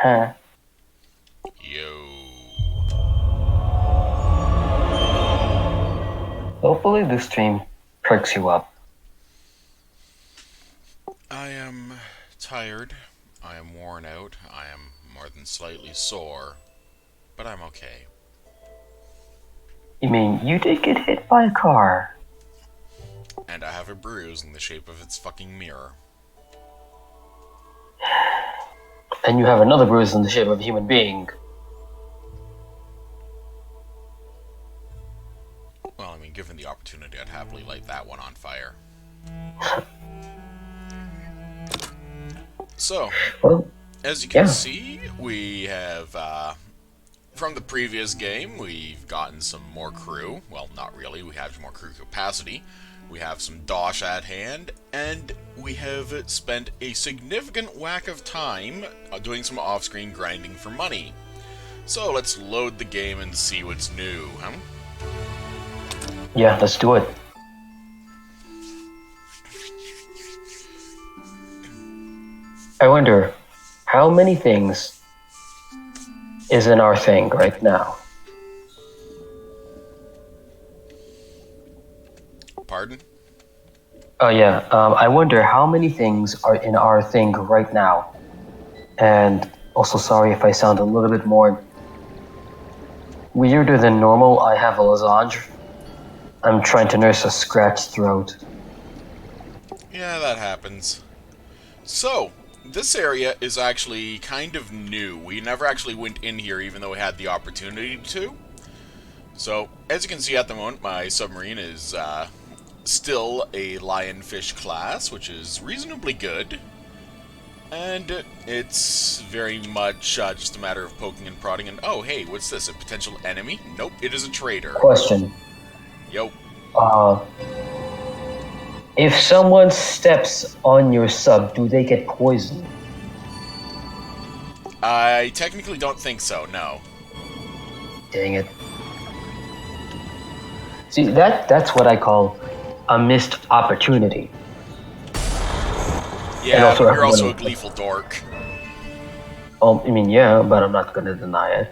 Huh. Yo. Hopefully this stream perks you up. I am tired. I am worn out. I am more than slightly sore. But I'm okay. You mean you did get hit by a car? And I have a bruise in the shape of its fucking mirror. And you have another bruise in the shape of a human being. Well, I mean, given the opportunity, I'd happily light that one on fire. So, Well, as you can yeah. see, we have, from the previous game, we've gotten some more crew. Well, not really, we have more crew capacity. We have some dosh at hand, and we have spent a significant whack of time doing some off-screen grinding for money. So let's load the game and see what's new, huh? Yeah, let's do it. I wonder, how many things is in our thing right now? Pardon? Oh yeah, I wonder how many things are in our thing right now. And also sorry if I sound a little bit more weirder than normal. I have a lozenge. I'm trying to nurse a scratched throat. Yeah, that happens. So, this area is actually kind of new. We never actually went in here even though we had the opportunity to. So, as you can see at the moment, my submarine is still a lionfish class, which is reasonably good. And it's very much just a matter of poking and prodding and, oh, hey, what's this, a potential enemy? Nope, it is a traitor. Question. Yo. If someone steps on your sub, do they get poisoned? I technically don't think so, no. Dang it. See, that's what I call a missed opportunity. Yeah, also but you're also a everyone- gleeful dork. Oh, I mean, yeah, but I'm not gonna deny it.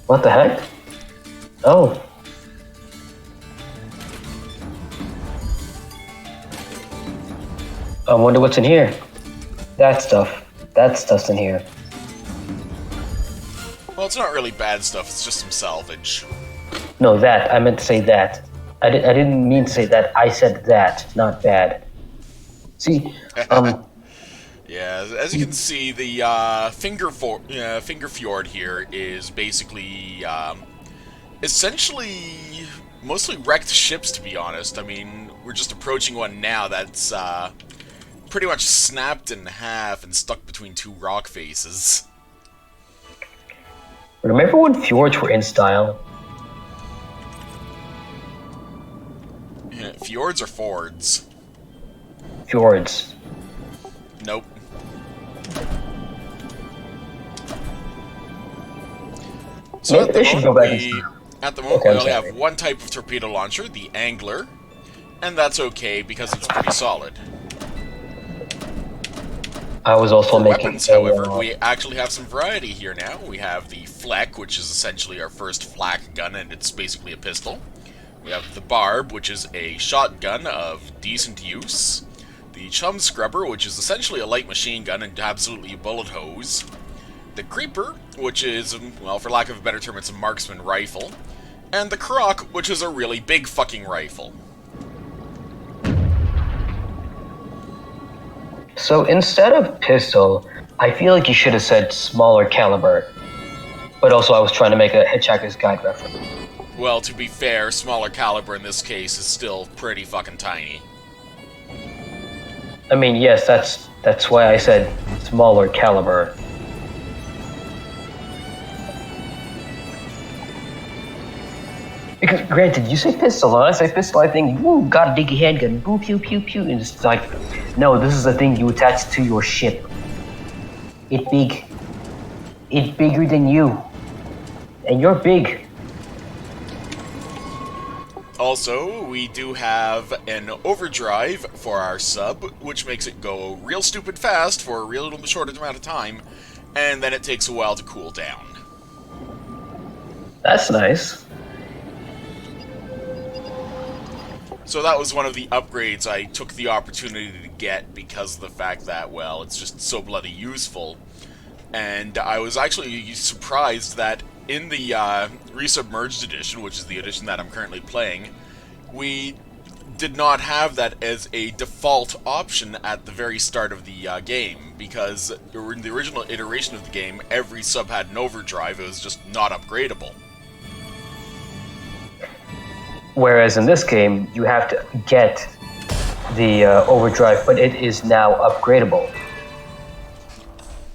What the heck? Oh. I wonder what's in here. That stuff's in here. Well, it's not really bad stuff, it's just some salvage. No, that. I meant to say that. I didn't mean to say that. I said that, not bad. See, Yeah, as you can see, the Finger Fjord here is basically, essentially, mostly wrecked ships, to be honest. I mean, we're just approaching one now that's, pretty much snapped in half and stuck between two rock faces. remember when fjords were in style? Fjords or Fords? Fjords. Nope. So Maybe they should go back and see. At the moment, Okay, we I'm only sorry. have one type of torpedo launcher, the Angler, and that's okay because it's pretty solid. I was also For making weapons, however, we actually have some variety here now. We have the Fleck, which is essentially our first flak gun, and it's basically a pistol. We have the Barb, which is a shotgun of decent use. The Chum Scrubber, which is essentially a light machine gun and absolutely a bullet hose. The Creeper, which is, well, for lack of a better term, it's a marksman rifle. And the Croc, which is a really big fucking rifle. So instead of pistol, I feel like you should have said smaller caliber. But also I was trying to make a Hitchhiker's Guide reference. Well, to be fair, smaller caliber in this case is still pretty fucking tiny. I mean, yes, that's why I said smaller caliber. Because granted, you say pistol, and I say pistol, I think, ooh, got a diggy handgun, boo, pew, pew, pew, and it's like, no, this is a thing you attach to your ship. It big. It bigger than you. And you're big. Also, we do have an overdrive for our sub, which makes it go real stupid fast for a real short amount of time, and then it takes a while to cool down. That's nice. So that was one of the upgrades I took the opportunity to get because of the fact that, well, it's just so bloody useful. And I was actually surprised that in the Resubmerged edition, which is the edition that I'm currently playing, we did not have that as a default option at the very start of the game, because in the original iteration of the game, every sub had an overdrive. It was just not upgradable. Whereas in this game, you have to get the overdrive, but it is now upgradable.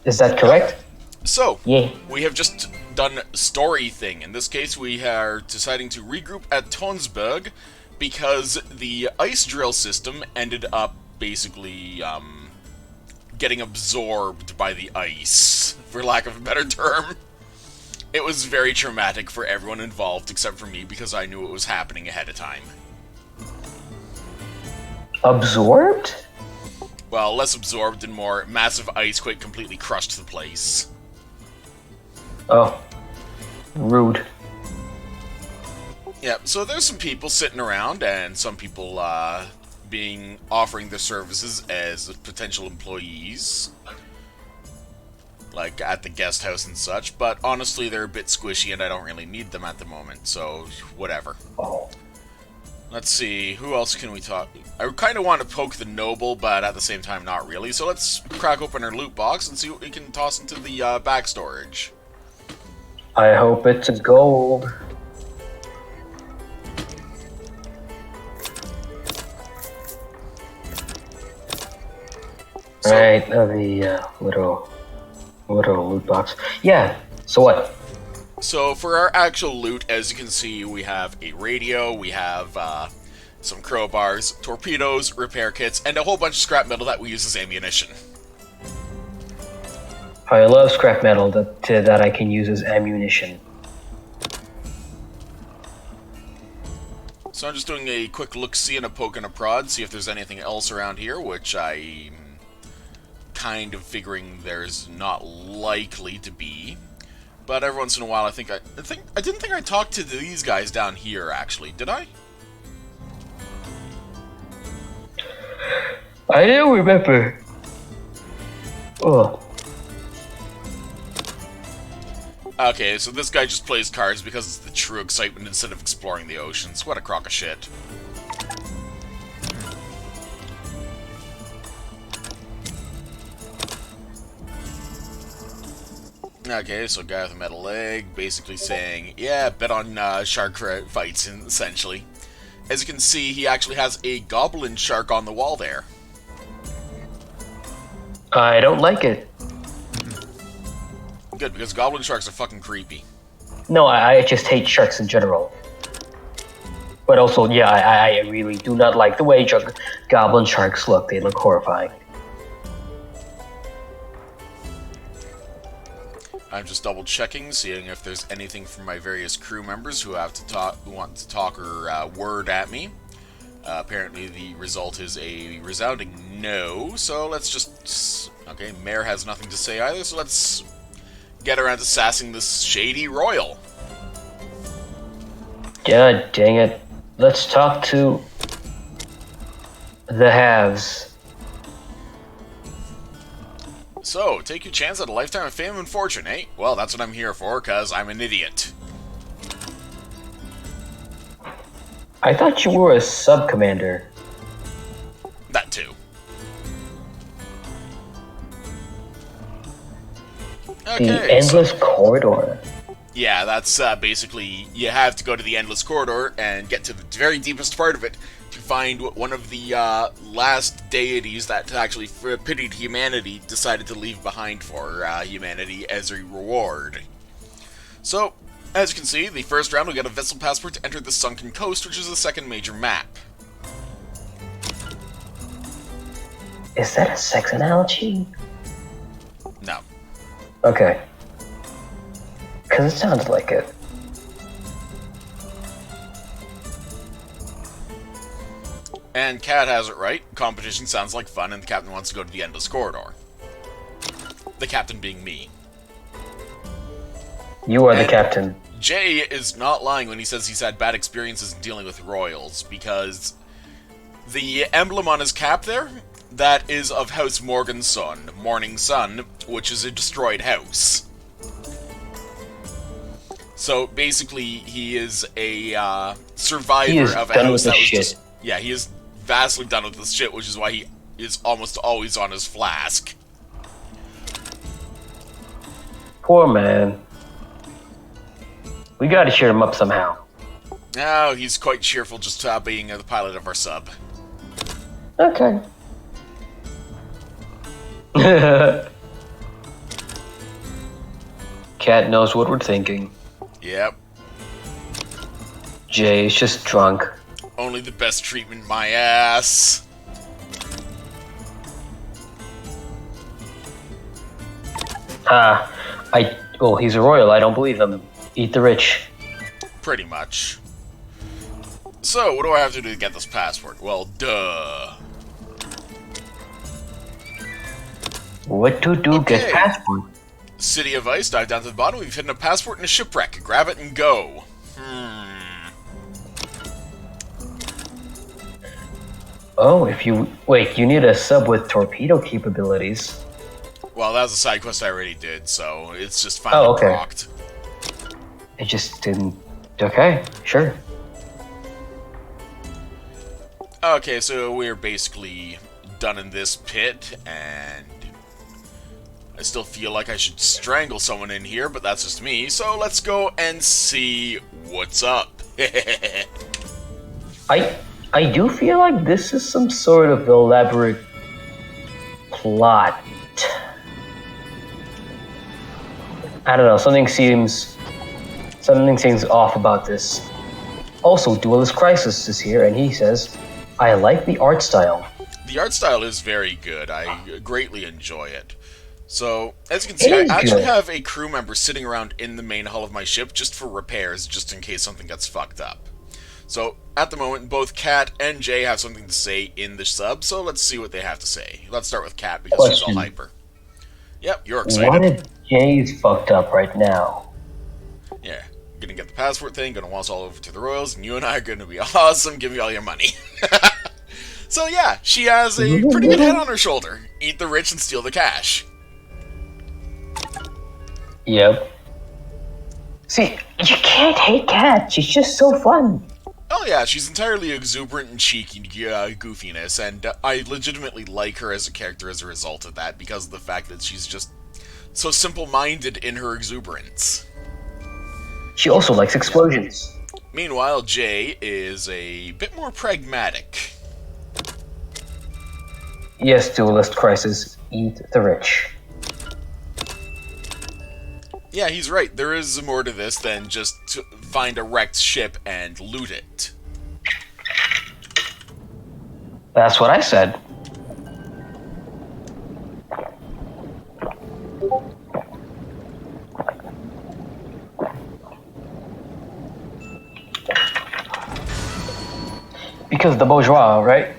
Is that correct? So, Yeah. we have just done story thing. In this case, we are deciding to regroup at Tonsberg because the ice drill system ended up basically getting absorbed by the ice, for lack of a better term. It was very traumatic for everyone involved except for me because I knew it was happening ahead of time. Absorbed? Well, less absorbed and more massive ice quake completely crushed the place. Oh. Rude. Yeah, so there's some people sitting around and some people offering their services as potential employees, like at the guest house and such, but honestly they're a bit squishy and I don't really need them at the moment, so whatever. Oh. Let's see, who else can we talk? I kind of want to poke the noble, but at the same time not really, so let's crack open our loot box and see what we can toss into the back storage. I hope it's a gold. So, Right, the little loot box. Yeah, so what? So for our actual loot, as you can see, we have a radio, we have some crowbars, torpedoes, repair kits, and a whole bunch of scrap metal that we use as ammunition. I love scrap metal that I can use as ammunition. So I'm just doing a quick look-see and a poke and a prod, see if there's anything else around here, which I'm kind of figuring there's not likely to be. But every once in a while, I didn't think I talked to these guys down here. Actually, did I? I don't remember. Oh, Okay, so this guy just plays cards because it's the true excitement instead of exploring the oceans. What a crock of shit. Okay, so guy with a metal leg, basically saying, yeah, bet on shark fights, essentially. As you can see, he actually has a goblin shark on the wall there. I don't like it. Good, because goblin sharks are fucking creepy. No, I just hate sharks in general. But also, yeah, I really do not like the way goblin sharks look. They look horrifying. I'm just double checking, seeing if there's anything from my various crew members who want to talk or word at me. Apparently the result is a resounding no, so let's just... Okay, Mayor has nothing to say either, so let's get around to sassing this shady royal. God dang it. Let's talk to the haves. So, take your chance at a lifetime of fame and fortune, eh? Well, that's what I'm here for, cause I'm an idiot. I thought you were a sub-commander. That too. Okay, The Endless Corridor. Yeah, that's basically, you have to go to the Endless Corridor and get to the very deepest part of it to find one of the last deities that actually pitied humanity decided to leave behind for humanity as a reward. So, as you can see, the first round we get a vessel passport to enter the Sunken Coast, which is the second major map. Is that a sex analogy? No. Okay. Because it sounds like it. And Cat has it right. Competition sounds like fun, and the captain wants to go to the endless corridor. The captain being me. You are the captain. Jay is not lying when he says he's had bad experiences in dealing with royals, because the emblem on his cap there, that is of House Morning Sun, which is a destroyed house. So basically, he is a survivor of a house that was just... Yeah, he is vastly done with this shit, which is why he is almost always on his flask. Poor man. We gotta cheer him up somehow. Oh, he's quite cheerful just being the pilot of our sub. Okay. Cat knows what we're thinking. Yep. Jay is just drunk. Only the best treatment, my ass. Well, he's a royal, I don't believe him. Eat the rich. Pretty much. So, what do I have to do to get this passport? Well, duh. What to do? Okay. Get passport. City of Ice, dive down to the bottom, we've hidden a passport in a shipwreck. Grab it and go. Oh, if you... Wait, you need a sub with torpedo capabilities. Well, that was a side quest I already did, so it's just finally procced. It just didn't... Okay, sure. Okay, so we're basically done in this pit, and I still feel like I should strangle someone in here, but that's just me, so let's go and see what's up. I do feel like this is some sort of elaborate plot. I don't know, something seems off about this. Also, Duelist Crisis is here, and he says, I like the art style. The art style is very good. I greatly enjoy it. So, as you can see, I actually have a crew member sitting around in the main hull of my ship just for repairs, just in case something gets fucked up. So, at the moment, both Kat and Jay have something to say in the sub, so let's see what they have to say. Let's start with Kat, because she's all hyper. Yep, you're excited. What if Jay's fucked up right now? Yeah, gonna get the passport thing, gonna waltz all over to the Royals, and you and I are gonna be awesome, give me all your money. So yeah, she has a pretty good head on her shoulder. Eat the rich and steal the cash. Yep. See, you can't hate Kat, she's just so fun. Oh yeah, she's entirely exuberant and cheeky goofiness, and I legitimately like her as a character as a result of that, because of the fact that she's just so simple-minded in her exuberance. She also likes explosions. Meanwhile, Jay is a bit more pragmatic. Yes, Duelist Crisis, eat the rich. Yeah, he's right. There is more to this than just to find a wrecked ship and loot it. That's what I said. Because the bourgeois, right?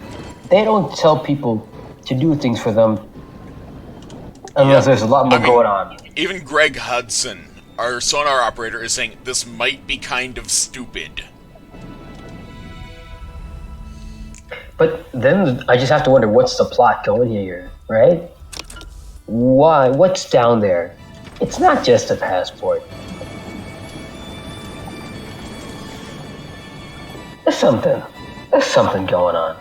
They don't tell people to do things for them unless there's a lot more going on. Even Greg Hudson, our sonar operator, is saying this might be kind of stupid. But then I just have to wonder, what's the plot going here, right? Why? What's down there? It's not just a passport. There's something going on.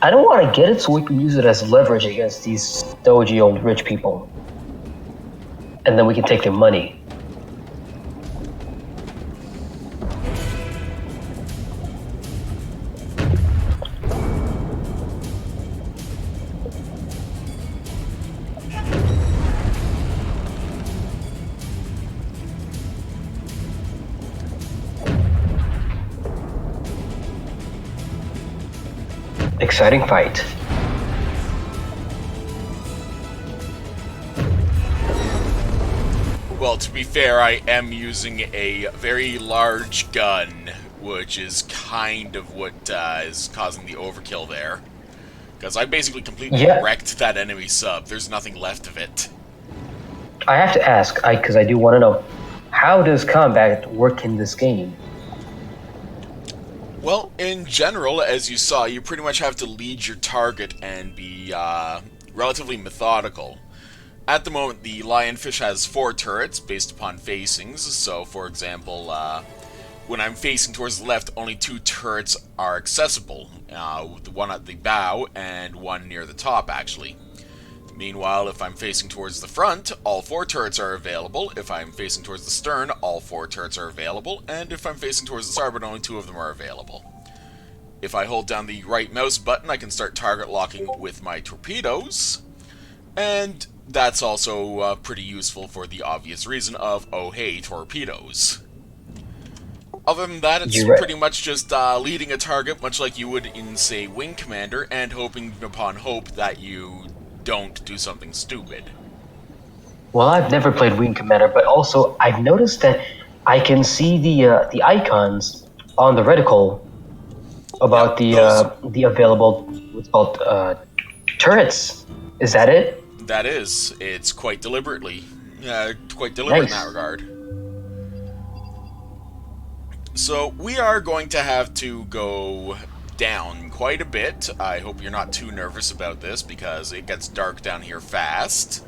I don't want to get it so we can use it as leverage against these dogy old rich people. And then we can take their money. Exciting fight. Well, to be fair, I am using a very large gun which is kind of what is causing the overkill there. Because I basically completely wrecked that enemy sub. There's nothing left of it. I have to ask, because I do want to know, how does combat work in this game? Well, in general, as you saw, you pretty much have to lead your target and be relatively methodical. At the moment, the Lionfish has 4 turrets based upon facings, so for example, when I'm facing towards the left, only 2 turrets are accessible, one at the bow and one near the top, actually. Meanwhile, if I'm facing towards the front, all 4 turrets are available. If I'm facing towards the stern, all 4 turrets are available. And if I'm facing towards the starboard, only 2 of them are available. If I hold down the right mouse button, I can start target locking with my torpedoes. And that's also pretty useful for the obvious reason of, oh hey, torpedoes. Other than that, it's pretty much just leading a target, much like you would in, say, Wing Commander, and hoping upon hope that you don't do something stupid. Well, I've never played Wing Commander, but also I've noticed that I can see the icons on the reticle about the available what's called turrets. Is that it? That is. It's quite deliberate in that regard. So we are going to have to go down quite a bit. I hope you're not too nervous about this, because it gets dark down here fast.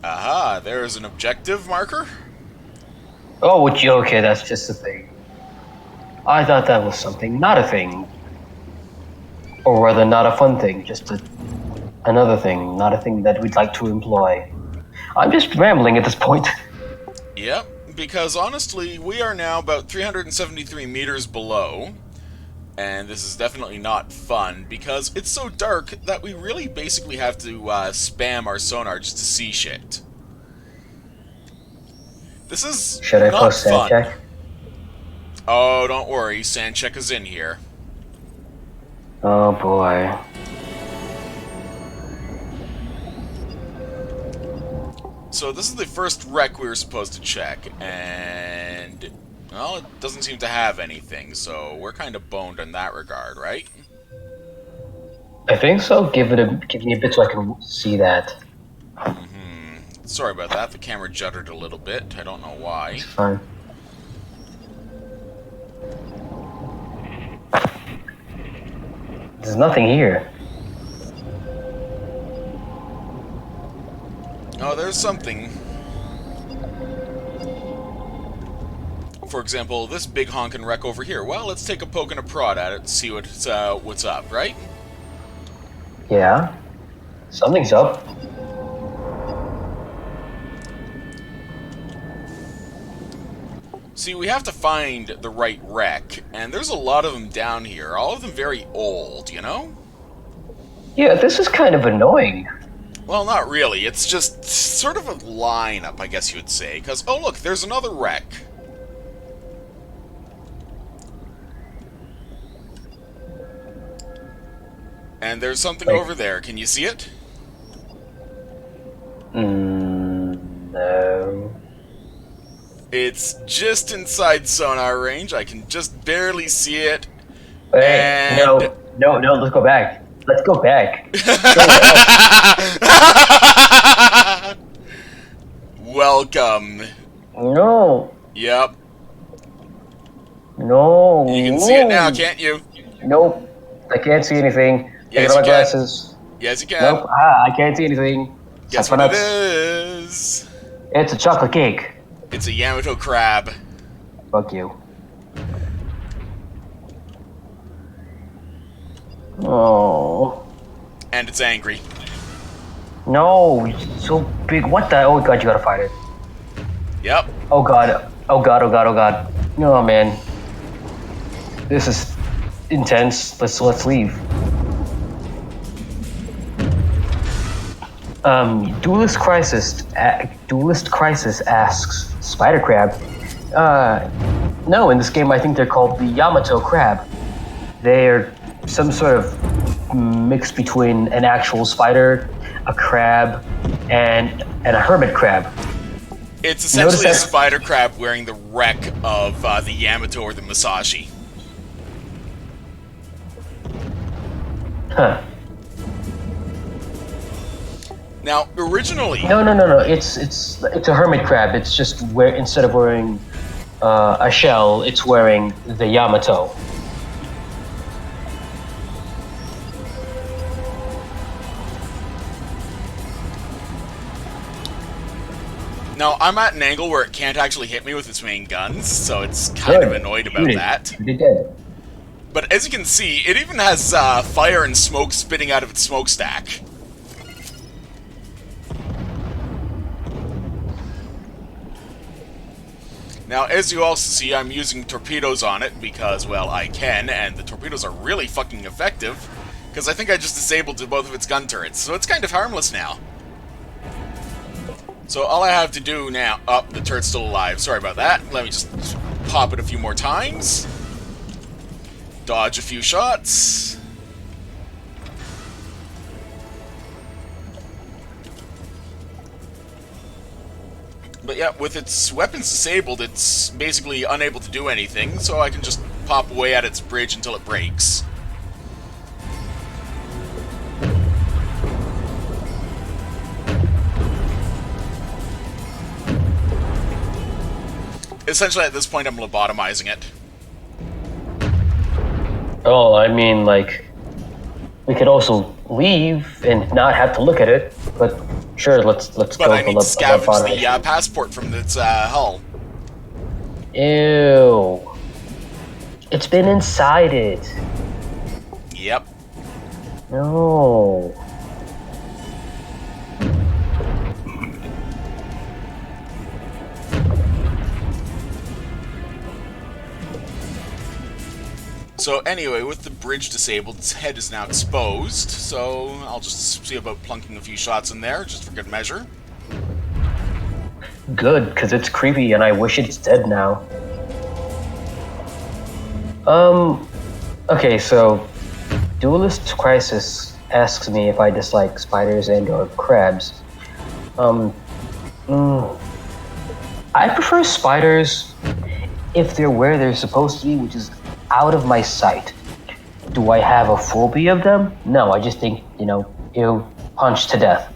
Aha, there's an objective marker. Oh, okay, that's just a thing. I thought that was something, not a thing. Or rather, not a fun thing, just another thing, not a thing that we'd like to employ. I'm just rambling at this point. Yep, because honestly, we are now about 373 meters below, and this is definitely not fun, because it's so dark that we really basically have to spam our sonar just to see shit. This is Should I post fun. Sancheck? Oh, don't worry, Sancheck is in here. Oh boy. So this is the first wreck we were supposed to check, and well, it doesn't seem to have anything, so we're kind of boned in that regard, right? I think so. Give me a bit so I can see that. Sorry about that. The camera juddered a little bit. I don't know why. It's fine. There's nothing here. Oh, there's something. For example, this big honkin' wreck over here. Well, let's take a poke and a prod at it and see what's up, right? Yeah. Something's up. See, we have to find the right wreck, and there's a lot of them down here. All of them very old, you know? Yeah, this is kind of annoying. Well, not really. It's just sort of a lineup, I guess you would say. Because, oh look, there's another wreck. And there's something over there. Can you see it? No. It's just inside sonar range. I can just barely see it. Hey, no, let's go back. Let's go back. Welcome. No. Yep. No. You can see it now, can't you? Nope. I can't see anything. Yes, Take out my you glasses. Yes, you can. Nope. I can't see anything. Guess what it is? It's a chocolate cake. It's a Yamato crab. Fuck you. Oh. And it's angry. No, it's so big. What the? Oh god, you gotta fight it. Yep. Oh god. Oh god, oh god, oh god. Oh man. This is intense. Let's leave. Duelist Crisis asks Spider Crab. No, in this game I think they're called the Yamato Crab. They're some sort of mix between an actual spider, a crab, and a hermit crab. It's essentially a that- spider crab wearing the wreck of the Yamato or the Musashi. Huh. Now, originally... No. It's a hermit crab. It's just where instead of wearing a shell, it's wearing the Yamato. Now, I'm at an angle where it can't actually hit me with its main guns, so it's kind of annoyed about that. It did. But as you can see, it even has fire and smoke spitting out of its smokestack. Now, as you also see, I'm using torpedoes on it because, well, I can, and the torpedoes are really fucking effective, because I think I just disabled both of its gun turrets, so it's kind of harmless now. So all I have to do now... Oh, the turret's still alive. Sorry about that. Let me just pop it a few more times. Dodge a few shots. But yeah, with its weapons disabled, it's basically unable to do anything, so I can just pop away at its bridge until it breaks. Essentially, at this point, I'm lobotomizing it. Oh, I mean, like, we could also leave and not have to look at it, but sure, let's But go I for need to scavenge the passport from its hull. Ew. It's been inside it. Yep. No. So anyway, with the bridge disabled, its head is now exposed, so I'll just see about plunking a few shots in there, just for good measure. Good, because it's creepy and I wish it's dead now. Okay, so Duelist Crisis asks me if I dislike spiders and or crabs. I prefer spiders if they're where they're supposed to be, which is out of my sight. Do I have a phobia of them? No, I just think, ew, punch to death.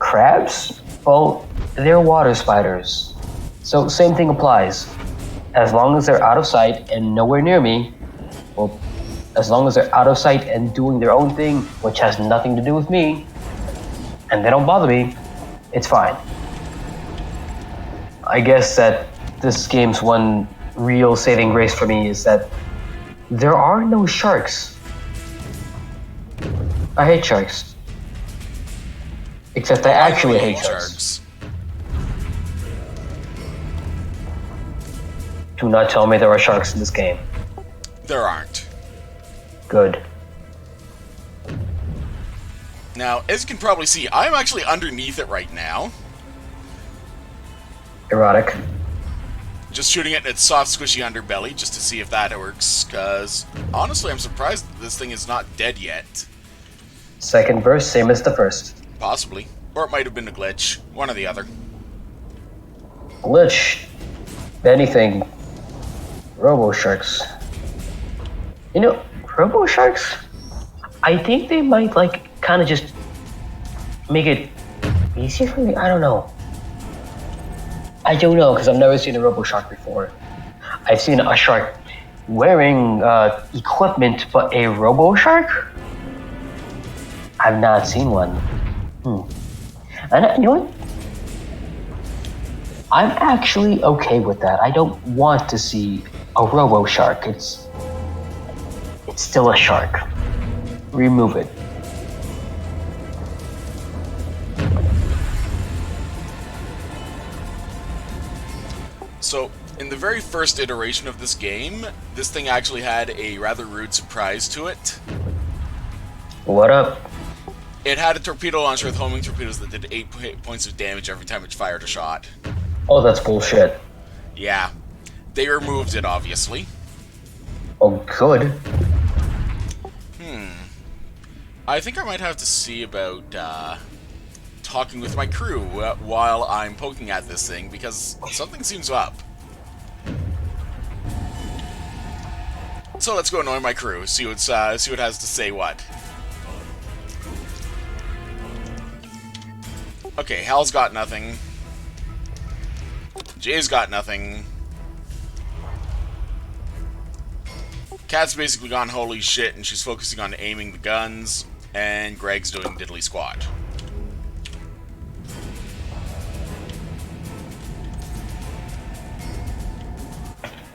Crabs? Well, they're water spiders. So same thing applies. As long as they're out of sight and nowhere near me, well, as long as they're out of sight and doing their own thing, which has nothing to do with me, and they don't bother me, it's fine. I guess that this game's one real saving grace for me is that there are no sharks. I hate sharks. Except I actually hate sharks. Do not tell me there are sharks in this game. There aren't. Good. Now, as you can probably see, I'm actually underneath it right now. Erotic. Just shooting it in its soft, squishy underbelly, just to see if that works, because honestly, I'm surprised that this thing is not dead yet. Second verse, same as the first. Possibly. Or it might have been a glitch. One or the other. Glitch. If anything, Robo Sharks. Robo Sharks, I think they might, kind of just make it easier for me. I don't know. Because I've never seen a Robo Shark before. I've seen a shark wearing equipment, but a Robo Shark? I've not seen one. And you know what? I'm actually okay with that. I don't want to see a Robo Shark. It's still a shark. Remove it. So, in the very first iteration of this game, this thing actually had a rather rude surprise to it. What up? It had a torpedo launcher with homing torpedoes that did 8 points of damage every time it fired a shot. Oh, that's bullshit. Yeah. They removed it, obviously. Oh, good. I think I might have to see about talking with my crew while I'm poking at this thing, because something seems up. So let's go annoy my crew, see what it has to say what. Okay, Hal's got nothing. Jay's got nothing. Kat's basically gone holy shit, and she's focusing on aiming the guns, and Greg's doing diddly squat.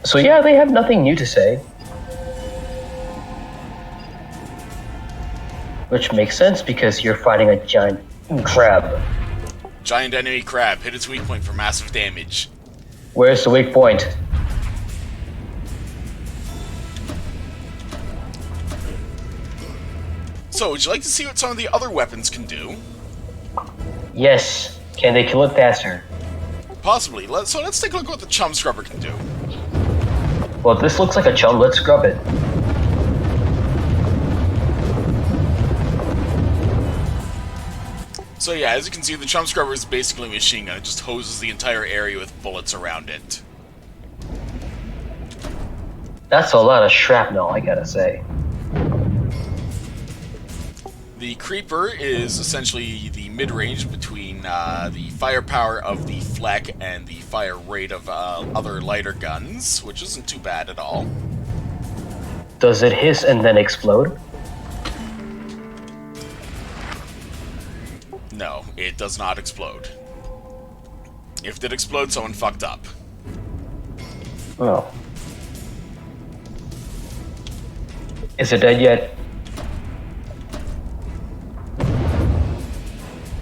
So yeah, they have nothing new to say. Which makes sense because you're fighting a giant crab. Giant enemy crab, hit its weak point for massive damage. Where's the weak point? So, would you like to see what some of the other weapons can do? Yes. Can they kill it faster? Possibly. So let's take a look at what the chum scrubber can do. Well, this looks like a chum. Let's scrub it. So yeah, as you can see, the chum scrubber is basically a machine gun. It just hoses the entire area with bullets around it. That's a lot of shrapnel, I gotta say. The creeper is essentially the mid-range between the firepower of the Fleck and the fire rate of other lighter guns, which isn't too bad at all. Does it hiss and then explode? No, it does not explode. If it did explode, someone fucked up. Oh. Is it dead yet?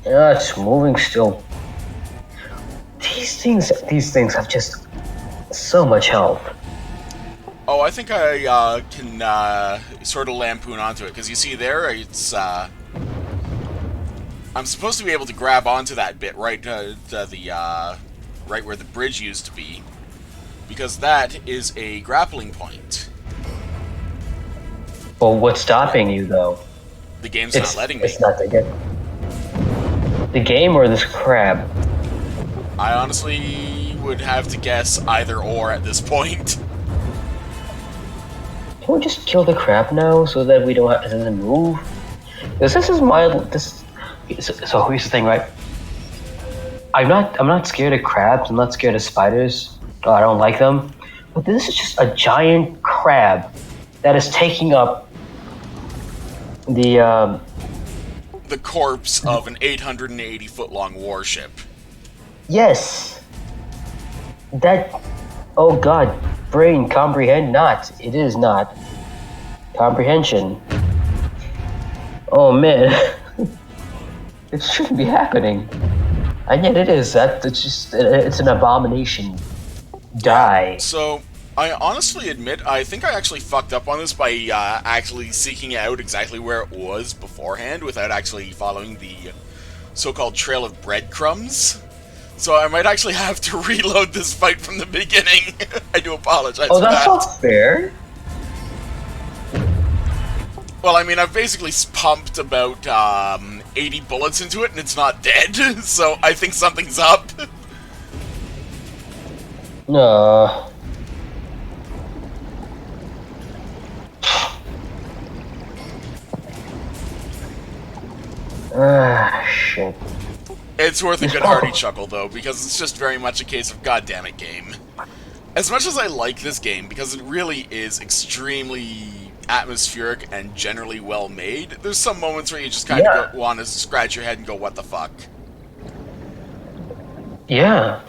Yeah, it's moving still. These things have just so much health. Oh, I think I can sort of lampoon onto it, because you see there, it's I'm supposed to be able to grab onto that bit right right where the bridge used to be, because that is a grappling point. Well, what's stopping you though? The game's not letting me. It's not the game. The game or this crab? I honestly would have to guess either or at this point. Can we just kill the crab now so that we don't have it doesn't move? Because this is mild. So here's the thing, right? I'm not scared of crabs. I'm not scared of spiders. I don't like them. But this is just a giant crab that is taking up the corpse of an 880-foot-long warship. Yes. That. Oh God, brain comprehend not. It is not comprehension. Oh man. It shouldn't be happening. And yet it is. It's an abomination. Die. So, I honestly admit, I think I actually fucked up on this by actually seeking out exactly where it was beforehand without actually following the so-called trail of breadcrumbs. So I might actually have to reload this fight from the beginning. I do apologize for that. Oh, that's not fair. Well, I mean, I've basically pumped about 80 bullets into it, and it's not dead, so I think something's up. No. Ah, shit. It's worth a good hearty chuckle, though, because it's just very much a case of goddamn it game. As much as I like this game, because it really is extremely atmospheric and generally well made, there's some moments where you just kind of want to scratch your head and go, what the fuck? Yeah.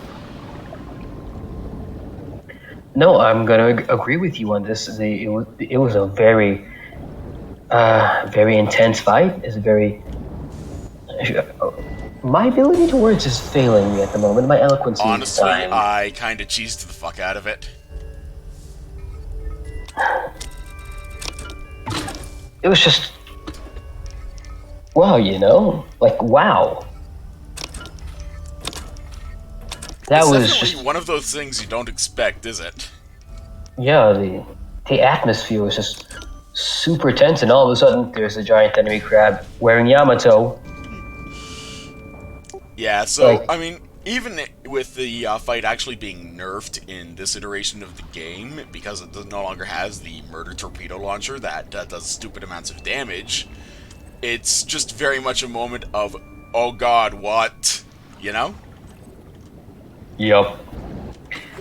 No, I'm gonna agree with you on this. It was a very, very intense fight. It's a very. My ability to words is failing me at the moment. My eloquence honestly, is dying. I kind of cheesed the fuck out of it. It was just, wow, you know, like wow. That it's was definitely just one of those things you don't expect, is it? yeah. The atmosphere was just super tense, and all of a sudden there's a giant enemy crab wearing Yamato. Yeah, so, Like, I mean, even with the fight actually being nerfed in this iteration of the game, because it no longer has the murder torpedo launcher that does stupid amounts of damage, it's just very much a moment of, oh god, what? You know? yup.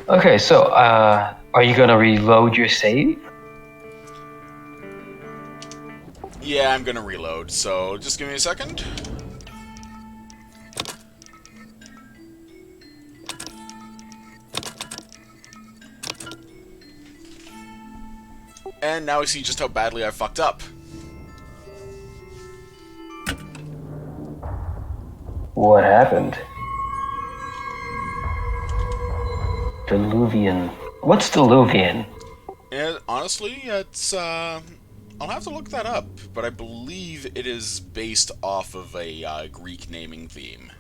Okay, so, are you gonna reload your save? Yeah, I'm gonna reload, so just give me a second. And now I see just how badly I fucked up. What happened? Diluvion. What's Diluvion? And honestly, it's, I'll have to look that up, but I believe it is based off of a Greek naming theme.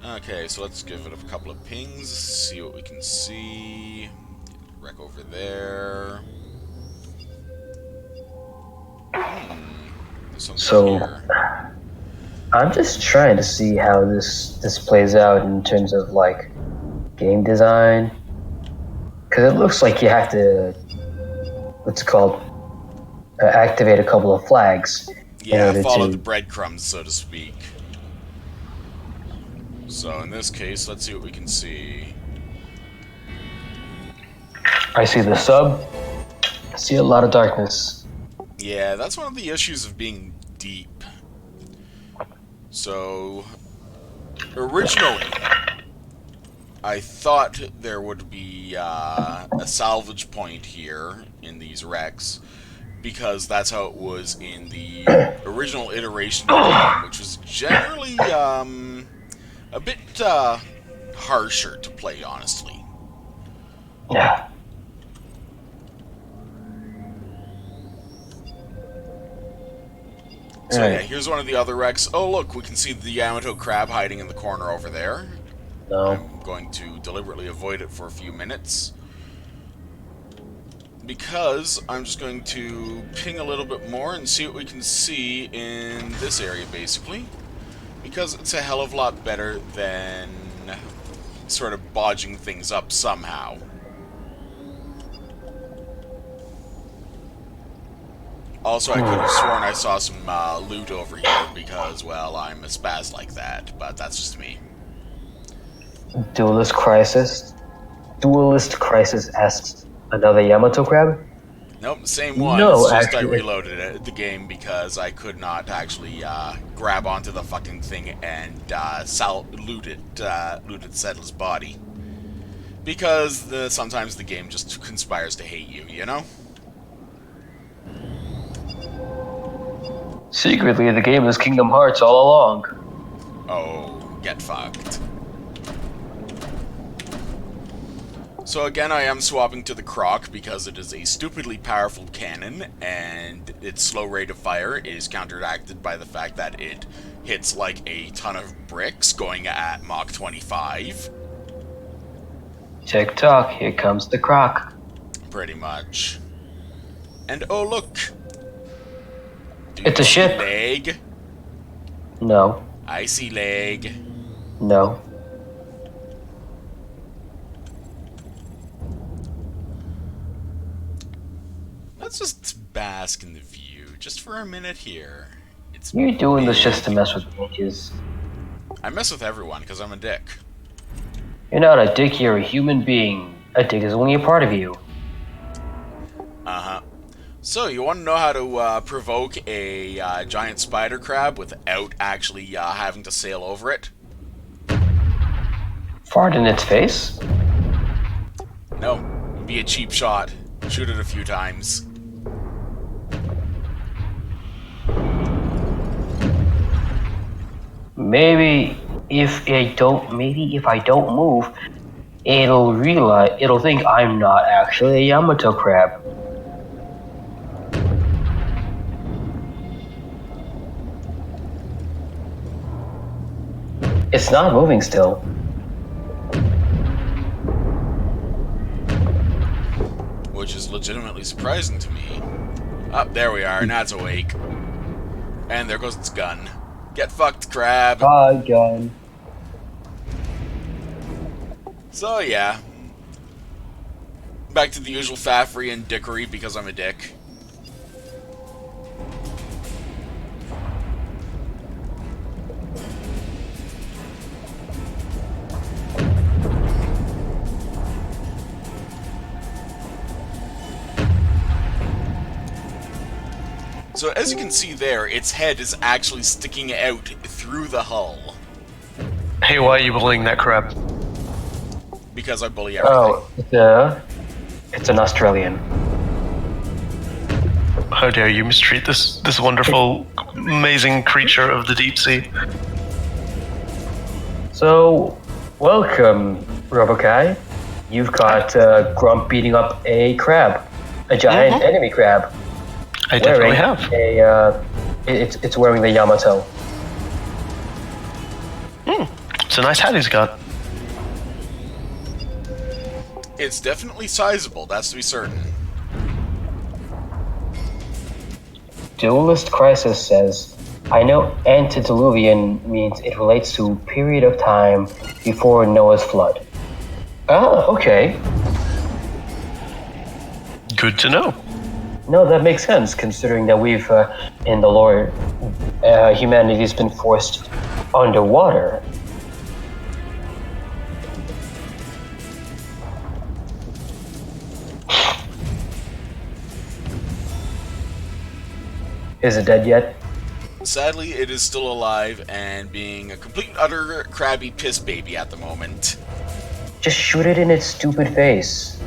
Okay, so let's give it a couple of pings, see what we can see. Wreck over there. There's something So, here. I'm just trying to see how this plays out in terms of like game design, because it looks like you have to, what's it called, activate a couple of flags in Yeah, order follow the to. breadcrumbs, so to speak. So in this case, let's see what we can see. I see the sub. I see a lot of darkness. Yeah, that's one of the issues of being deep. So, originally, I thought there would be a salvage point here in these wrecks, because that's how it was in the original iteration of the game, which was generally a bit harsher to play, honestly. Yeah. So yeah, here's one of the other wrecks. Oh look, we can see the Yamato crab hiding in the corner over there. No. I'm going to deliberately avoid it for a few minutes, because I'm just going to ping a little bit more and see what we can see in this area, basically. Because it's a hell of a lot better than sort of bodging things up somehow. Also, I could have sworn I saw some loot over here because, well, I'm a spaz like that, but that's just me. Duelist Crisis. Duelist Crisis asks another Yamato crab. Nope, same one. No, It's just actually. I reloaded the game because I could not actually grab onto the fucking thing and loot it Settle's body. Because sometimes the game just conspires to hate you, you know? Secretly, the game is Kingdom Hearts all along. Oh, get fucked. So again, I am swapping to the Croc because it is a stupidly powerful cannon, and its slow rate of fire is counteracted by the fact that it hits like a ton of bricks going at Mach 25. Tick-tock, here comes the Croc. Pretty much. And oh look! Do It's you a see ship. leg? No. I see leg. No. Let's just bask in the view, just for a minute here. It's You're doing this just to big. mess with bitches. I mess with everyone because I'm a dick. You're not a dick, you're a human being. A dick is only a part of you. Uh-huh. So, you want to know how to provoke a giant spider crab without actually having to sail over it? Fart in its face? No. Be a cheap shot. Shoot it a few times. Maybe if I don't move, it'll think I'm not actually a Yamato crab. It's not moving still. which is legitimately surprising to me. Up there we are, now it's awake. And there goes its gun. Get fucked, crab! Gun. So yeah. Back to the usual faffery and dickery because I'm a dick. So as you can see there, its head is actually sticking out through the hull. Hey, why are you bullying that crab? Because I bully everything. Oh, it's an Australian. How dare you mistreat this wonderful, amazing creature of the deep sea? So, welcome, Robokai. You've got Grump beating up a crab, a giant enemy crab. I definitely have. It's wearing the Yamato. It's a nice hat he's got. It's definitely sizable, that's to be certain. Duelist Crisis says, I know antediluvian means it relates to period of time before Noah's flood. Oh, okay. Good to know. No, that makes sense, considering that we've, in the lore, humanity's been forced underwater. Is it dead yet? Sadly, it is still alive and being a complete utter crabby piss baby at the moment. Just shoot it in its stupid face.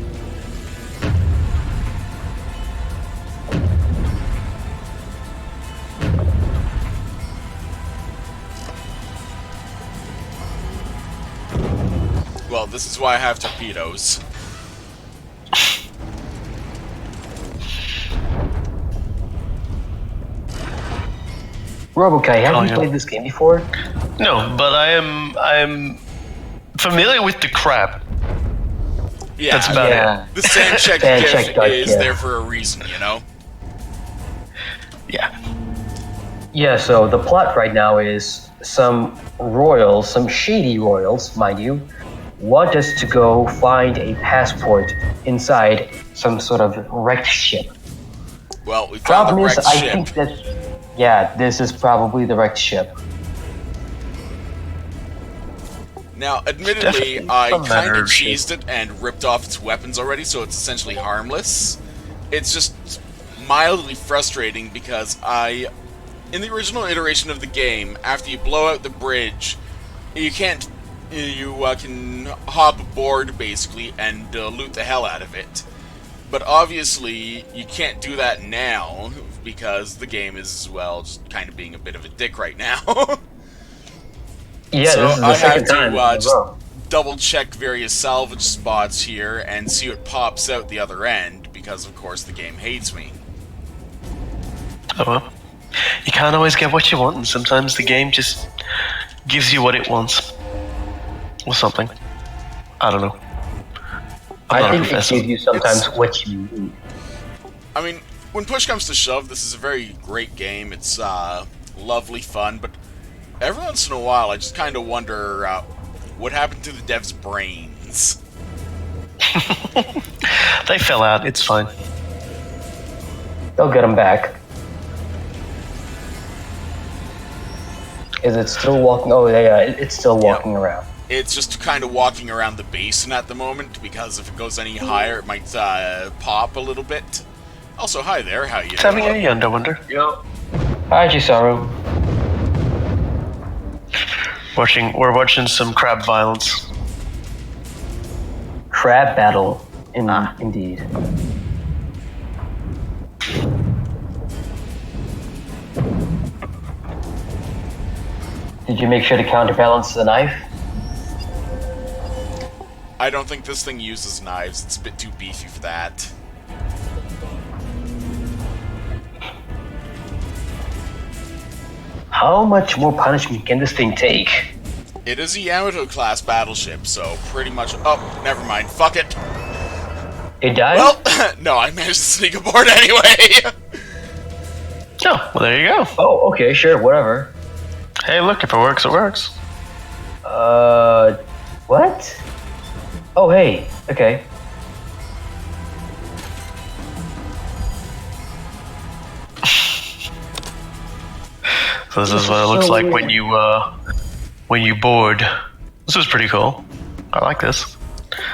Well, this is why I have torpedoes. Robokai, have you played this game before? No, but I'm familiar with the crab. Yeah, That's about it. The Sancheck Sancheck GIF is there for a reason, you know? Yeah. Yeah, so the plot right now is some royals, some shady royals, mind you, want us to go find a passport inside some sort of wrecked ship. Well, we found Problem the is, wrecked I ship. think that, yeah, this is probably the wrecked ship. Now, admittedly, I kind of cheesed it and ripped off its weapons already, so it's essentially harmless. It's just mildly frustrating because in the original iteration of the game, after you blow out the bridge, you can hop aboard, basically, and loot the hell out of it. But obviously, you can't do that now, because the game is, well, just kind of being a bit of a dick right now. Yeah, so this is the I second had to time. just double-check various salvage spots here and see what pops out the other end, because, of course, the game hates me. Oh well. You can't always get what you want, and sometimes the game just gives you what it wants. Or something. I don't know. I think it gives you sometimes what you need. I mean, when push comes to shove, this is a very great game. It's lovely fun, but every once in a while I just kind of wonder what happened to the devs' brains. They fell out, it's fine. They'll get them back. Is it still walking? Oh, yeah, it's still walking around. It's just kind of walking around the basin at the moment, because if it goes any higher, it might pop a little bit. Also, hi there, how you It's having a yonder wonder. Yo. Hi, Chisaru. We're watching some crab violence. Crab battle, indeed. Did you make sure to counterbalance the knife? I don't think this thing uses knives. It's a bit too beefy for that. How much more punishment can this thing take? It is a Yamato class battleship, so pretty much... Oh, never mind. Fuck it. It died? Well, no, I managed to sneak aboard anyway. Oh, well, there you go. Oh, okay, sure, whatever. Hey, look, if it works, it works. What? Oh, hey, okay. So this is what it looks like when you board. This is pretty cool. I like this.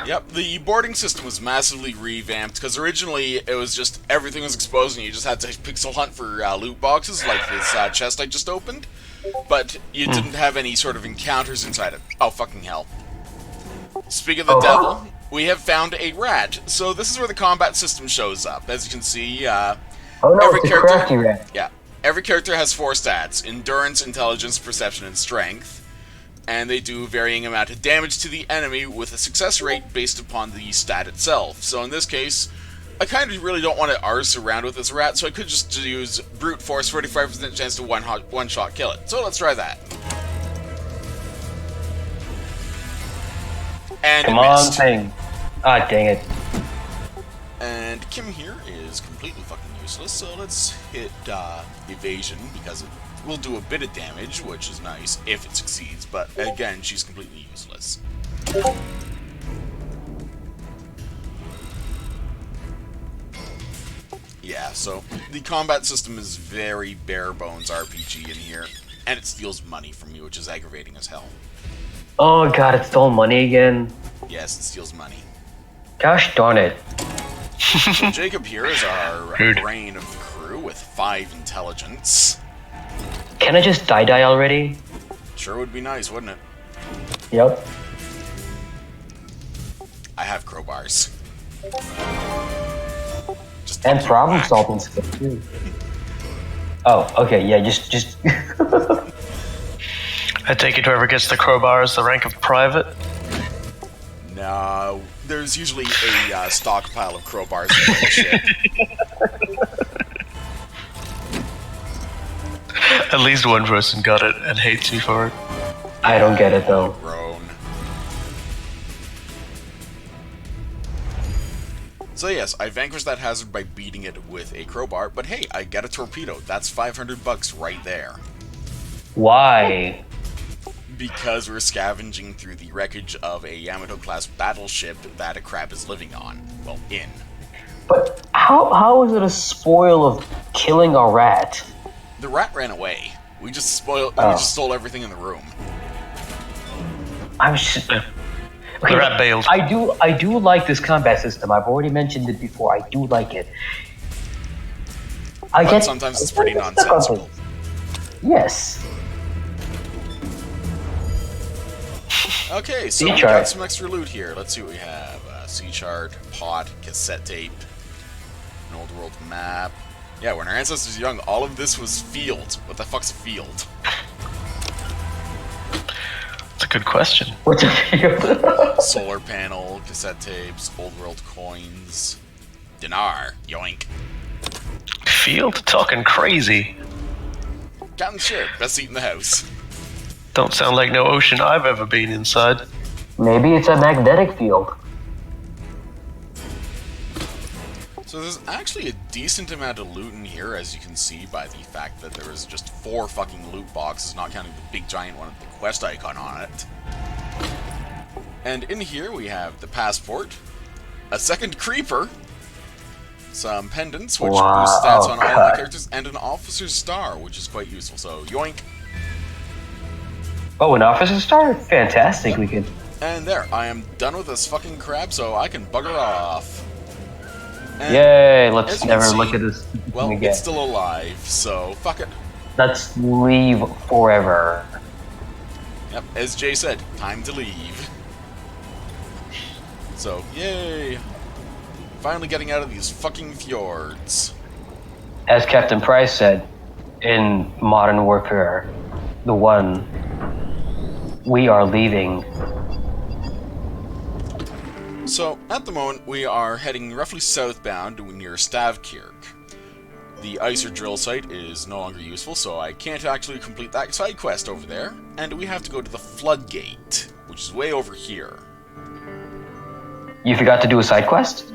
Yep, the boarding system was massively revamped, because originally it was just everything was exposed and you just had to pixel hunt for loot boxes, like this chest I just opened, but you didn't have any sort of encounters inside it. Oh, fucking hell. Speaking of the devil, we have found a rat, so this is where the combat system shows up. As you can see, Oh no, it's a crafty rat. Yeah, every character has 4 stats: endurance, intelligence, perception, and strength. And they do varying amount of damage to the enemy with a success rate based upon the stat itself. So in this case, I kind of really don't want to arse around with this rat, so I could just use brute force, 45% chance to one-shot kill it. So let's try that. And Come on, thing. Ah, dang it. And Kim here is completely fucking useless, so let's hit evasion, because it will do a bit of damage, which is nice if it succeeds, but again, she's completely useless. Yeah, so the combat system is very bare bones RPG in here, and it steals money from you, which is aggravating as hell. Oh god, it stole money again. Yes, it steals money. Gosh darn it. So Jacob here is our brain of the crew with 5 intelligence. Can I just die already? Sure would be nice, wouldn't it? Yep. I have crowbars. Just And fucking problem whack. solving skills too. Oh, okay, yeah, just I take it whoever gets the crowbar is the rank of private. No, there's usually a stockpile of crowbars and shit. At least one person got it and hates me for it. I don't get it though. Grown. So yes, I vanquished that hazard by beating it with a crowbar, but hey, I get a torpedo. That's $500 right there. Why? Because we're scavenging through the wreckage of a Yamato-class battleship that a crab is living on. Well, in. But how is it a spoil of killing a rat? The rat ran away. We just stole everything in the room. I'm just... The rat bailed. I do like this combat system. I've already mentioned it before. I do like it. But sometimes it's pretty nonsensical. Yes. Okay, so we got some extra loot here. Let's see what we have. Sea chart, pot, cassette tape, an old world map. Yeah, when our ancestors were young, all of this was field. What the fuck's a field? That's a good question. What's a field? Solar panel, cassette tapes, old world coins, dinar, yoink. Field? Talking crazy. Captain Ship, best seat in the house. Don't sound like no ocean I've ever been inside. Maybe it's a magnetic field. So there's actually a decent amount of loot in here, as you can see by the fact that there is just 4 fucking loot boxes, not counting the big giant one with the quest icon on it. And in here we have the passport, a second creeper, some pendants, which boost stats on all my characters, and an officer's star, which is quite useful, so yoink. Oh, an officer's star? Fantastic, yep. We could... And there, I am done with this fucking crab, so I can bugger off. And yay, let's never look at this well, again. It's still alive, so fuck it. Let's leave forever. Yep, as Jay said, time to leave. So, yay! Finally getting out of these fucking fjords. As Captain Price said, in Modern Warfare, the one, we are leaving. So, at the moment, we are heading roughly southbound near Stavkirk. The Icer drill site is no longer useful, so I can't actually complete that side quest over there, and we have to go to the Floodgate, which is way over here. You forgot to do a side quest?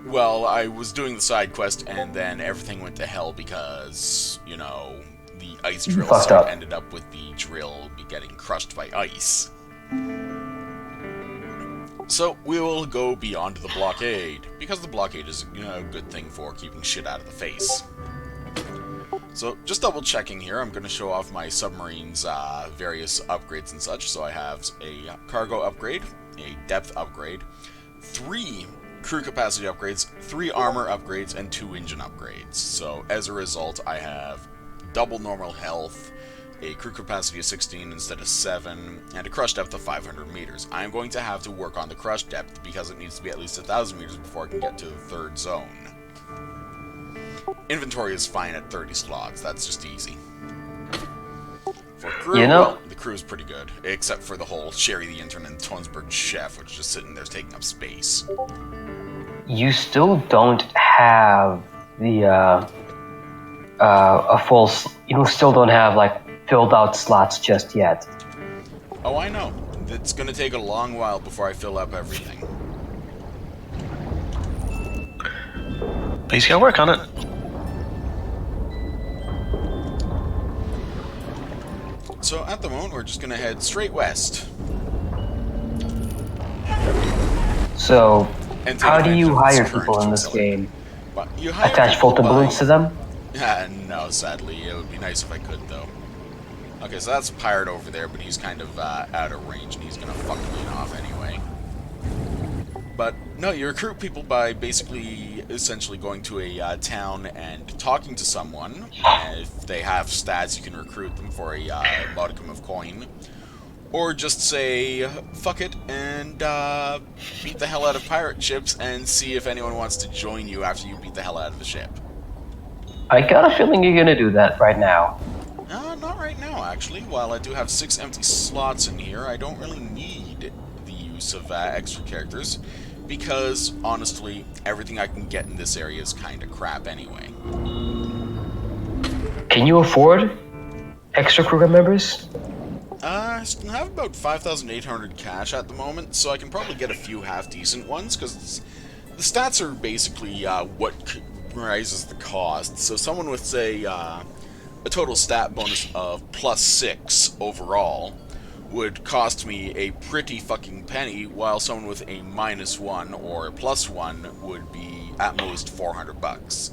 Well, I was doing the side quest, and then everything went to hell because, you know, the ice drill fucked site up. ended up with the drill getting crushed by ice. So, we will go beyond the blockade, because the blockade is, you know, a good thing for keeping shit out of the face. So, just double checking here, I'm going to show off my submarine's various upgrades and such. So I have a cargo upgrade, a depth upgrade, 3 crew capacity upgrades, 3 armor upgrades, and 2 engine upgrades. So as a result, I have double normal health, a crew capacity of 16 instead of 7, and a crush depth of 500 meters. I'm going to have to work on the crush depth because it needs to be at least 1,000 meters before I can get to the 3rd zone. Inventory is fine at 30 slots, that's just easy. For crew, You know, well, the crew is pretty good, except for the whole Sherry the Intern and Tonsberg Chef, which is just sitting there taking up space. you still don't have the a full. You still don't have like filled out slots just yet. Oh, I know. It's gonna take a long while before I fill up everything. But he's gotta work on it. So at the moment, we're just gonna head straight west. So, And take how do advantage you of hire current people in this facility. game? But you hire Attach people floating by- balloons to them? No, sadly. It would be nice if I could, though. Okay, so that's a pirate over there, but he's kind of out of range, and he's gonna fuck me off anyway. But, no, you recruit people by basically, essentially going to a town and talking to someone. And if they have stats, you can recruit them for a modicum of coin. Or just say, fuck it, and beat the hell out of pirate ships and see if anyone wants to join you after you beat the hell out of the ship. I got a feeling you're gonna do that right now. Not right now, actually. While I do have 6 empty slots in here, I don't really need the use of extra characters, because, honestly, everything I can get in this area is kinda crap anyway. Can you afford extra crew members? I have about 5,800 cash at the moment, so I can probably get a few half-decent ones, because the stats are basically what rises the cost. So someone with, say, a total stat bonus of +6 overall would cost me a pretty fucking penny, while someone with a -1 or a +1 would be at most 400 bucks.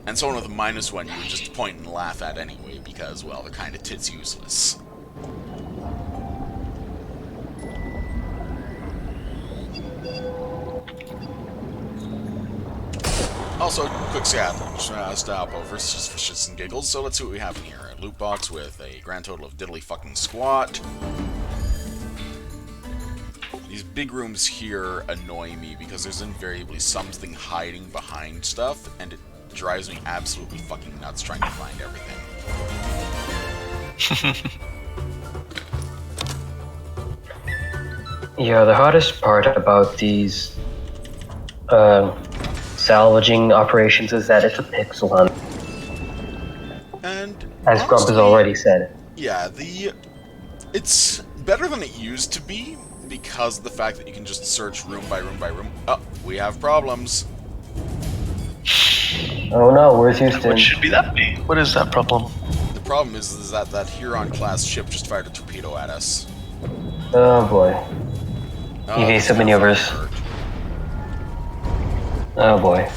And someone with a -1 you would just point and laugh at anyway, because, well, they're kinda tits useless. Also, quick stop over, just for shits and giggles, so let's see what we have in here. A loot box with a grand total of diddly fucking squat. These big rooms here annoy me because there's invariably something hiding behind stuff, and it drives me absolutely fucking nuts trying to find everything. Yeah, the hardest part about these salvaging operations is that it's a pixel hunt, And as Grump has honestly, already said. yeah, it's better than it used to be because of the fact that you can just search room by room by room. Oh, we have problems. Oh no, where's Houston? What should be that be? What is that problem? The problem is that that Huron-class ship just fired a torpedo at us. Oh boy. Oh, Evasive that's maneuvers. gonna fucking hurt. Oh boy.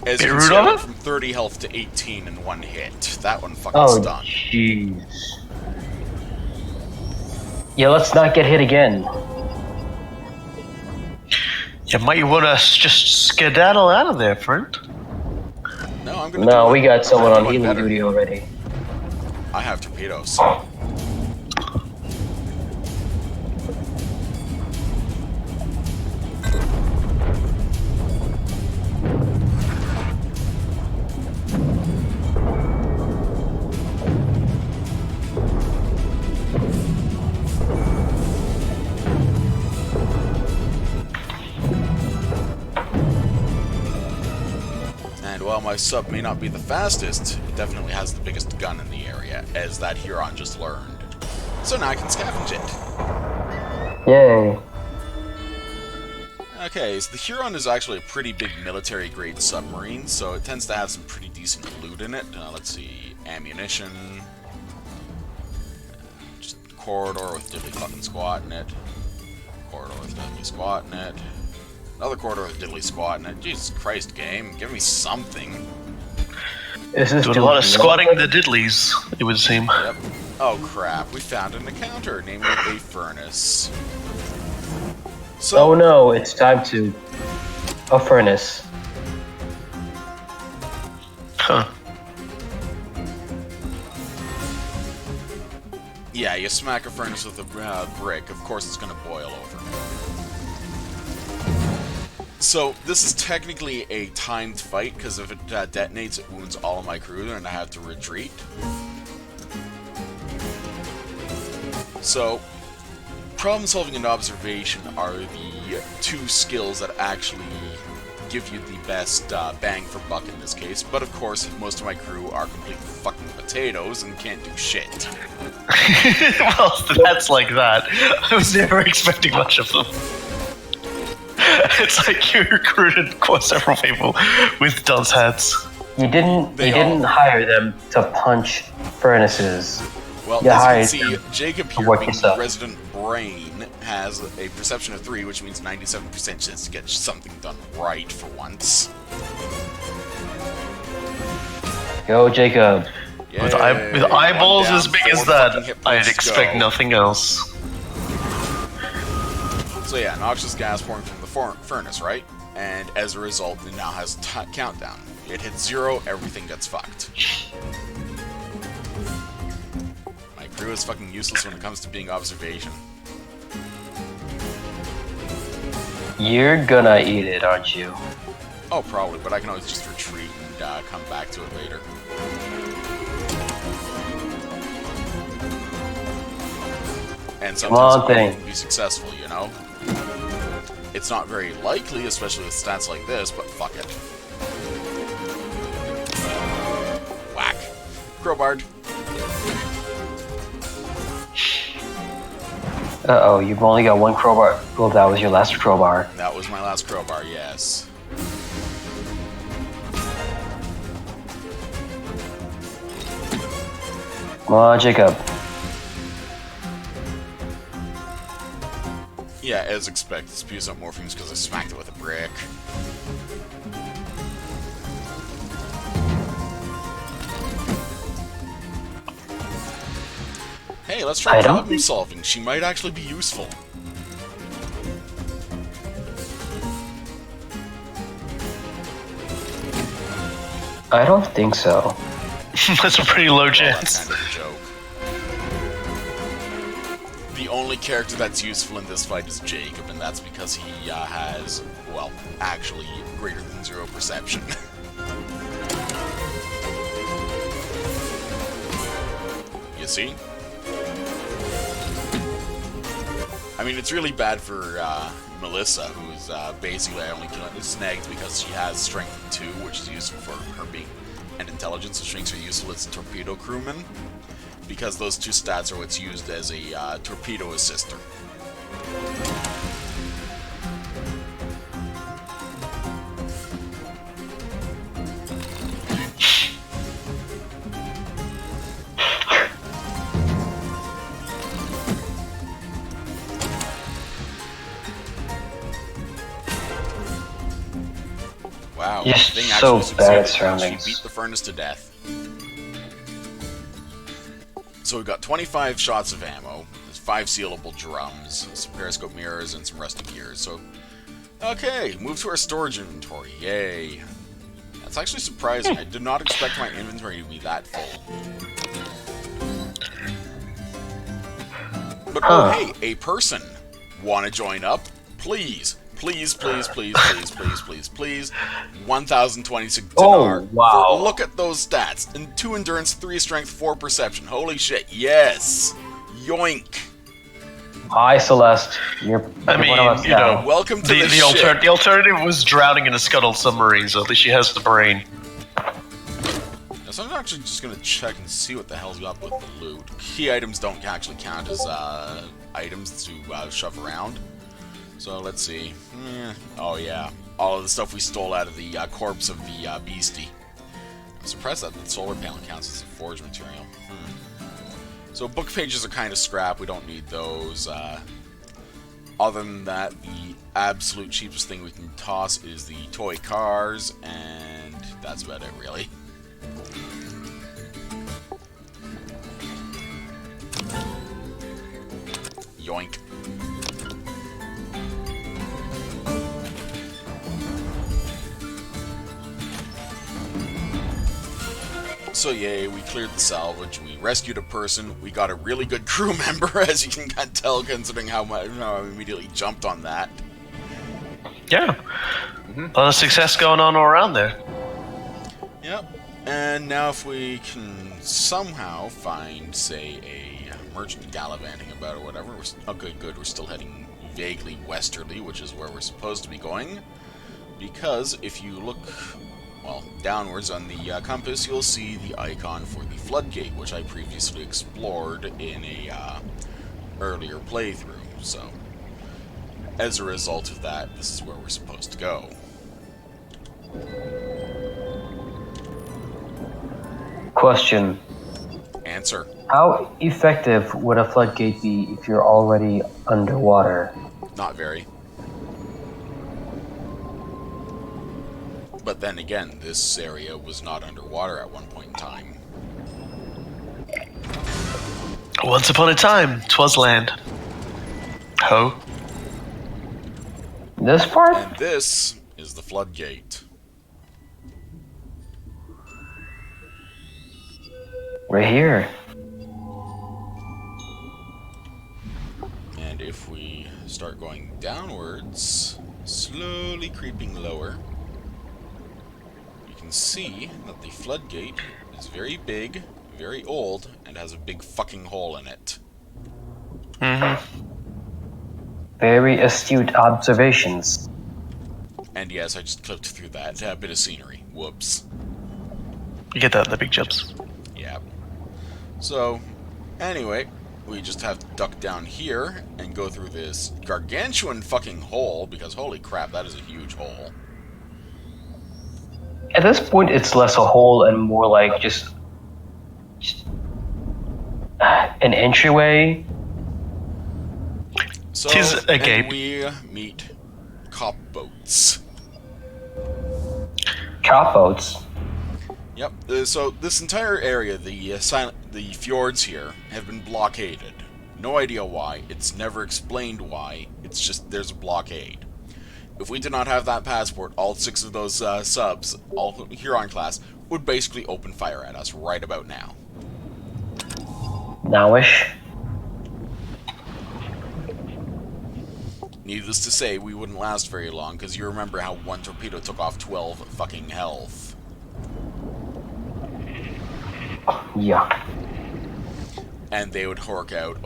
As you Bit can see, rude I of went it? from 30 health to 18 in one hit. That one fucking Oh stung. jeez. Yeah, let's not get hit again. You might want to just skedaddle out of there, friend. No, I'm gonna No, do we it. got someone I'm on gonna do healing one better. duty already. I have torpedoes. And while my sub may not be the fastest, it definitely has the biggest gun in the area, as that Huron just learned. So now I can scavenge it. Yay. Okay, so the Huron is actually a pretty big military-grade submarine, so it tends to have some pretty decent loot in it. Let's see, ammunition, just corridor with diddly fucking squat in it, corridor with diddly squat in it, another corridor with diddly squat in it. Jesus Christ, game, give me something. Is this Doing a lot of squatting the diddlies, it would seem. Yep. Oh crap, we found an encounter, namely a furnace. So, Oh no, it's time to... A furnace. Huh. yeah, you smack a furnace with a brick, of course it's gonna boil over. So, this is technically a timed fight, because if it detonates, it wounds all of my crew, and I have to retreat. So, problem solving and observation are the two skills that actually give you the best bang for buck in this case, but of course, most of my crew are complete fucking potatoes and can't do shit. Well, that's like that. I was never expecting much of them. It's like you recruited quite several people with dunce heads. You didn't hire them to punch furnaces. Well, Yeah, as you can see, Jacob here, being the resident brain, has a perception of 3, which means 97% chance to get something done right for once. Go, Jacob. Yay, With eyeballs one down, as big 4 as that, fucking hit I'd points expect go. nothing else. So yeah, noxious gas pouring from the furnace, right? And as a result, it now has a countdown. It hits 0, everything gets fucked. My crew is fucking useless when it comes to being observation. You're gonna eat it, aren't you? Oh, probably, but I can always just retreat and come back to it later. And sometimes I can be successful, you know? It's not very likely, especially with stats like this, but fuck it. Whack. Crowbarred. Uh-oh, you've only got one crowbar. Well, that was your last crowbar. That was my last crowbar, yes. Come on, Jacob. Yeah, as expected, spews up morphemes because I smacked it with a brick. Hey, let's try problem solving. She might actually be useful. I don't think so. That's a pretty low Well, chance. that's kind of a joke. The only character that's useful in this fight is Jacob, and that's because he has, well, actually greater than 0 perception. You see? I mean, it's really bad for Melissa, who's basically I only snagged because she has strength of 2, which is useful for her being an intelligence, which makes her useful as a torpedo crewman, because those 2 stats are what's used as a torpedo assister. Wow, You're the thing so actually bad at succeeded. surroundings. She beat the furnace to death. So we've got 25 shots of ammo, there's 5 sealable drums, some periscope mirrors, and some rusty gears. So, okay, move to our storage inventory. Yay. That's actually surprising. I did not expect my inventory to be that full. But oh hey, a person. Want to join up? Please. Please, please, please, please, please, please, please. 1,026 dinar. Oh, wow. Look at those stats. And 2 endurance, 3 strength, 4 perception. Holy shit, yes! Yoink! Hi, Celeste. You're I mean, one of us you know, now. Welcome to the ship. the alternative was drowning in a scuttled submarine, so at least she has the brain. So I'm actually just gonna check and see what the hell's up with the loot. Key items don't actually count as items to shove around. So let's see. Oh yeah, all of the stuff we stole out of the corpse of the beastie. I'm surprised that the solar panel counts as a forge material. So book pages are kind of scrap. We don't need those. Other than that, the absolute cheapest thing we can toss is the toy cars, and that's about it, really. Yoink. So yay, we cleared the salvage, we rescued a person, we got a really good crew member, as you can kind of tell, considering how I immediately jumped on that. Yeah. A lot of success going on all around there. Yep. And now if we can somehow find, say, a merchant gallivanting about or whatever, okay, good, we're still heading vaguely westerly, which is where we're supposed to be going. Because if you look, well, downwards on the compass, you'll see the icon for the floodgate, which I previously explored in a earlier playthrough. So, as a result of that, this is where we're supposed to go. Question. Answer. How effective would a floodgate be if you're already underwater? Not very. But then again, this area was not underwater at one point in time. Once upon a time, 'twas land. Ho. This part? And this is the floodgate. We're here. And if we start going downwards, slowly creeping lower, you can see that the floodgate is very big, very old, and has a big fucking hole in it. Very astute observations. And yes, I just clipped through that bit of scenery. Whoops. You get that in the big jumps. Yeah. So, anyway, we just have to duck down here and go through this gargantuan fucking hole, because holy crap, that is a huge hole. At this point, it's less a hole and more like just an entryway. So, Tis a and gape. we meet cop boats. Cop boats. Yep. So this entire area, the fjords here, have been blockaded. No idea why. It's never explained why. It's just there's a blockade. If we did not have that passport, all 6 of those subs, all Huron class, would basically open fire at us right about now. Nowish. Needless to say, we wouldn't last very long, because you remember how one torpedo took off 12 fucking health. Yeah. And they would hork out,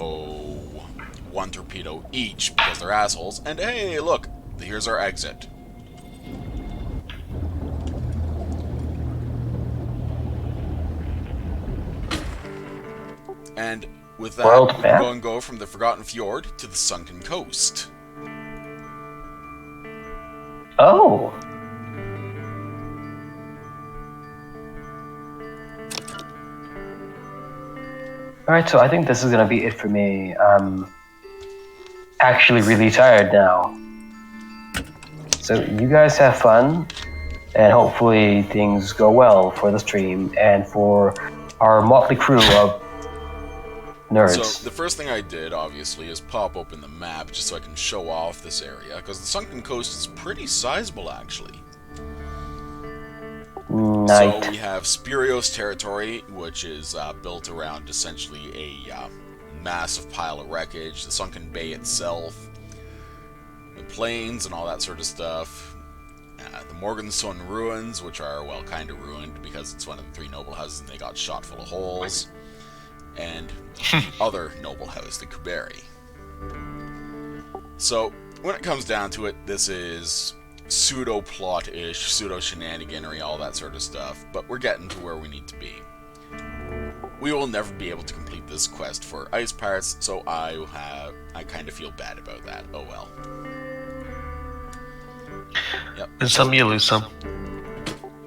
one torpedo each, because they're assholes, and hey, look, here's our exit. And with that, World we map? can go from the Forgotten Fjord to the Sunken Coast. Oh. Alright, so I think this is gonna be it for me. I'm actually really tired now. So you guys have fun, and hopefully things go well for the stream and for our motley crew of nerds. So, the first thing I did, obviously, is pop open the map just so I can show off this area, because the Sunken Coast is pretty sizable, actually. Night. So, we have Spurios territory, which is built around essentially a massive pile of wreckage, the Sunken Bay itself, the plains and all that sort of stuff, the Morganstone ruins, which are, well, kind of ruined because it's one of the 3 noble houses and they got shot full of holes, and the other noble house, the Kuberi. So, when it comes down to it, this is pseudo-plot-ish, pseudo-shenaniganery, all that sort of stuff, but we're getting to where we need to be. We will never be able to complete this quest for ice pirates, so I kind of feel bad about that. Oh well. Yep. And some you lose some.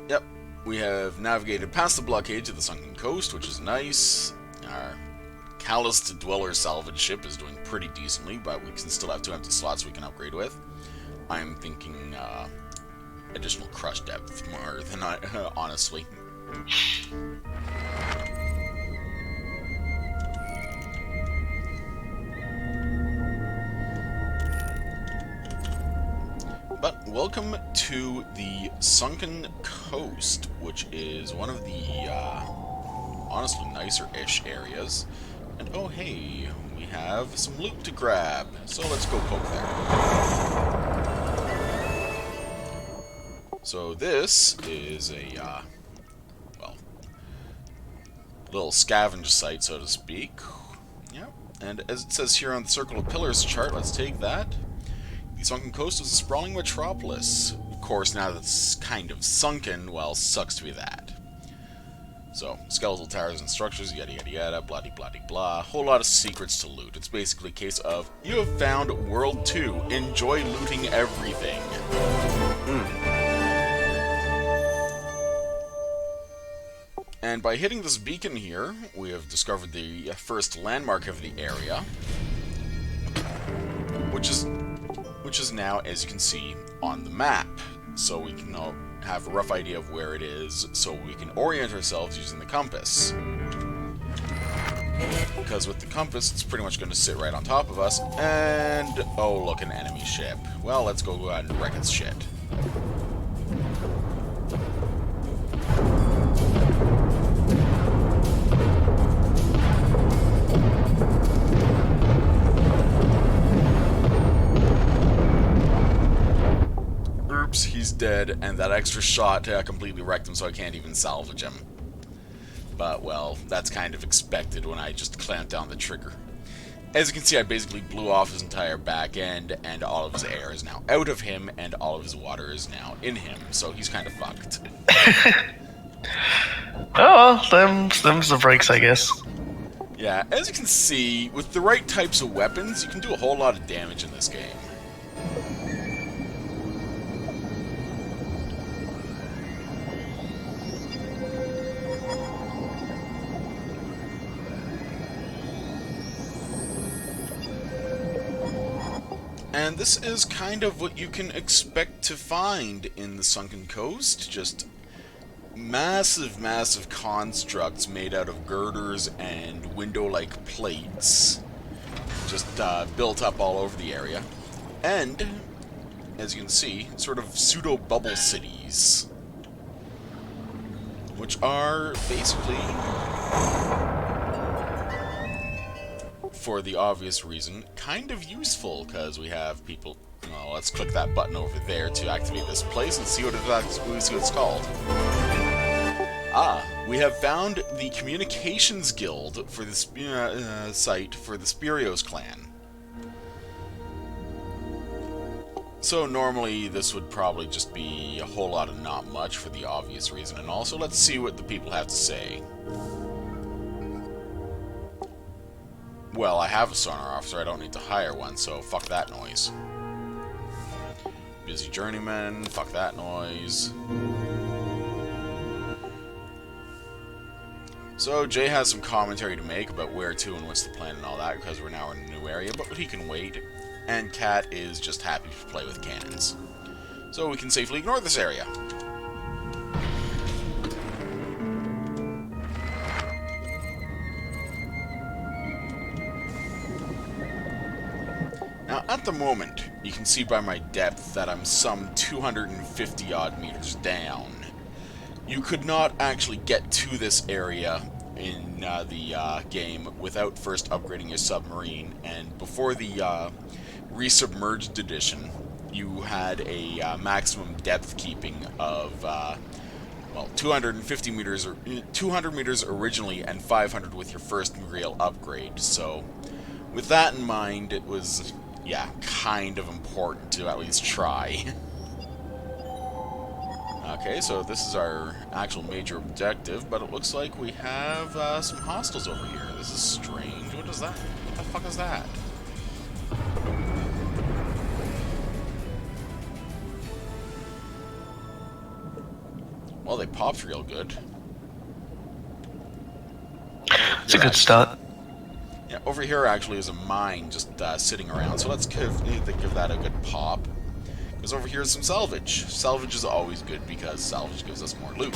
Yep. We have navigated past the blockade to the sunken coast, which is nice. Our calloused dweller salvage ship is doing pretty decently, but we can still have 2 empty slots we can upgrade with. I'm thinking additional crush depth more than I honestly. But welcome to the Sunken Coast, which is one of the honestly nicer-ish areas. And oh hey, we have some loot to grab, so let's go poke there. So this is a, well, little scavenge site, so to speak. Yep, and as it says here on the Circle of Pillars chart, let's take that. The Sunken Coast is a sprawling metropolis. Of course, now that it's kind of sunken, well, sucks to be that. So, skeletal towers and structures, yada yada yada, blah de blah de blah. Whole lot of secrets to loot. It's basically a case of, you have found World 2. Enjoy looting everything. And by hitting this beacon here, we have discovered the first landmark of the area, which is now, as you can see, on the map. So we can now have a rough idea of where it is, so we can orient ourselves using the compass. Because with the compass, it's pretty much going to sit right on top of us, and oh look, an enemy ship. Well, let's go ahead and wreck its shit. Oops, he's dead, and that extra shot completely wrecked him, so I can't even salvage him. But, well, that's kind of expected when I just clamped down the trigger. As you can see, I basically blew off his entire back end, and all of his air is now out of him, and all of his water is now in him, so he's kind of fucked. Oh well, them's the breaks, I guess. Yeah, as you can see, with the right types of weapons, you can do a whole lot of damage in this game. And this is kind of what you can expect to find in the Sunken Coast, just massive, massive constructs made out of girders and window-like plates, just built up all over the area. And, as you can see, sort of pseudo-bubble cities, which are basically, for the obvious reason, kind of useful, because we have people. Well, let's click that button over there to activate this place and see what it's called. Ah, we have found the communications guild for the site for the Spirios clan. So normally this would probably just be a whole lot of not much for the obvious reason, and also let's see what the people have to say. Well, I have a sonar officer, I don't need to hire one, so fuck that noise. Busy journeyman, fuck that noise. So, Jay has some commentary to make about where to and what's the plan and all that, because we're now in a new area, but he can wait. And Cat is just happy to play with cannons. So we can safely ignore this area. Now, at the moment, you can see by my depth that I'm some 250 odd meters down. You could not actually get to this area in the game without first upgrading your submarine, and before the resubmerged edition, you had a maximum depth keeping of, well, 250 meters, or 200 meters originally, and 500 with your first real upgrade. So, with that in mind, it was, yeah, kind of important to at least try. Okay, so this is our actual major objective, but it looks like we have some hostiles over here. This is strange. What is that? What the fuck is that? Well, they popped real good. It's a good start. Yeah, over here actually is a mine just sitting around, so let's give that a good pop. Because over here is some salvage. Salvage is always good because salvage gives us more loot.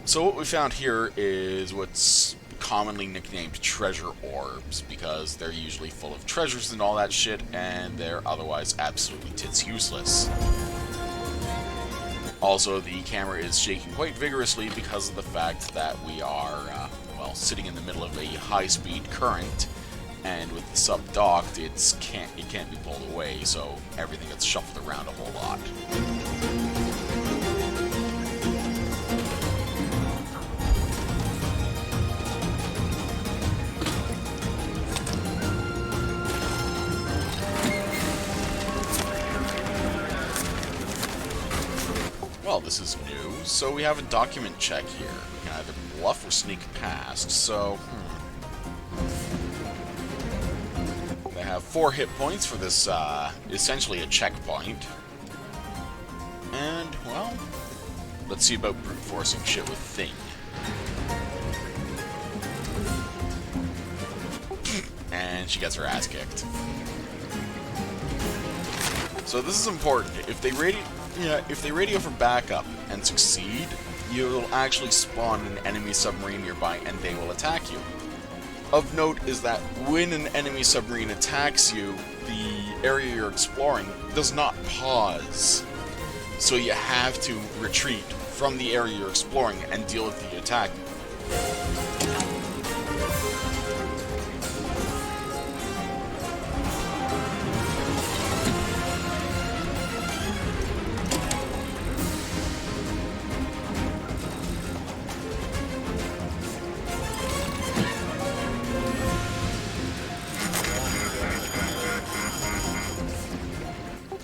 So what we found here is what's commonly nicknamed treasure orbs, because they're usually full of treasures and all that shit, and they're otherwise absolutely tits useless. Also, the camera is shaking quite vigorously because of the fact that we are, well, sitting in the middle of a high-speed current, and with the sub docked, it can't be pulled away, so everything gets shuffled around a whole lot. Well, this is new, so we have a document check here. We can either bluff or sneak past, so... They have 4 hit points for this, essentially a checkpoint. And, well, let's see about brute forcing shit with Thing. And she gets her ass kicked. So this is important. If they radio for backup and succeed, you'll actually spawn an enemy submarine nearby and they will attack you. Of note is that when an enemy submarine attacks you, the area you're exploring does not pause. So you have to retreat from the area you're exploring and deal with the attack.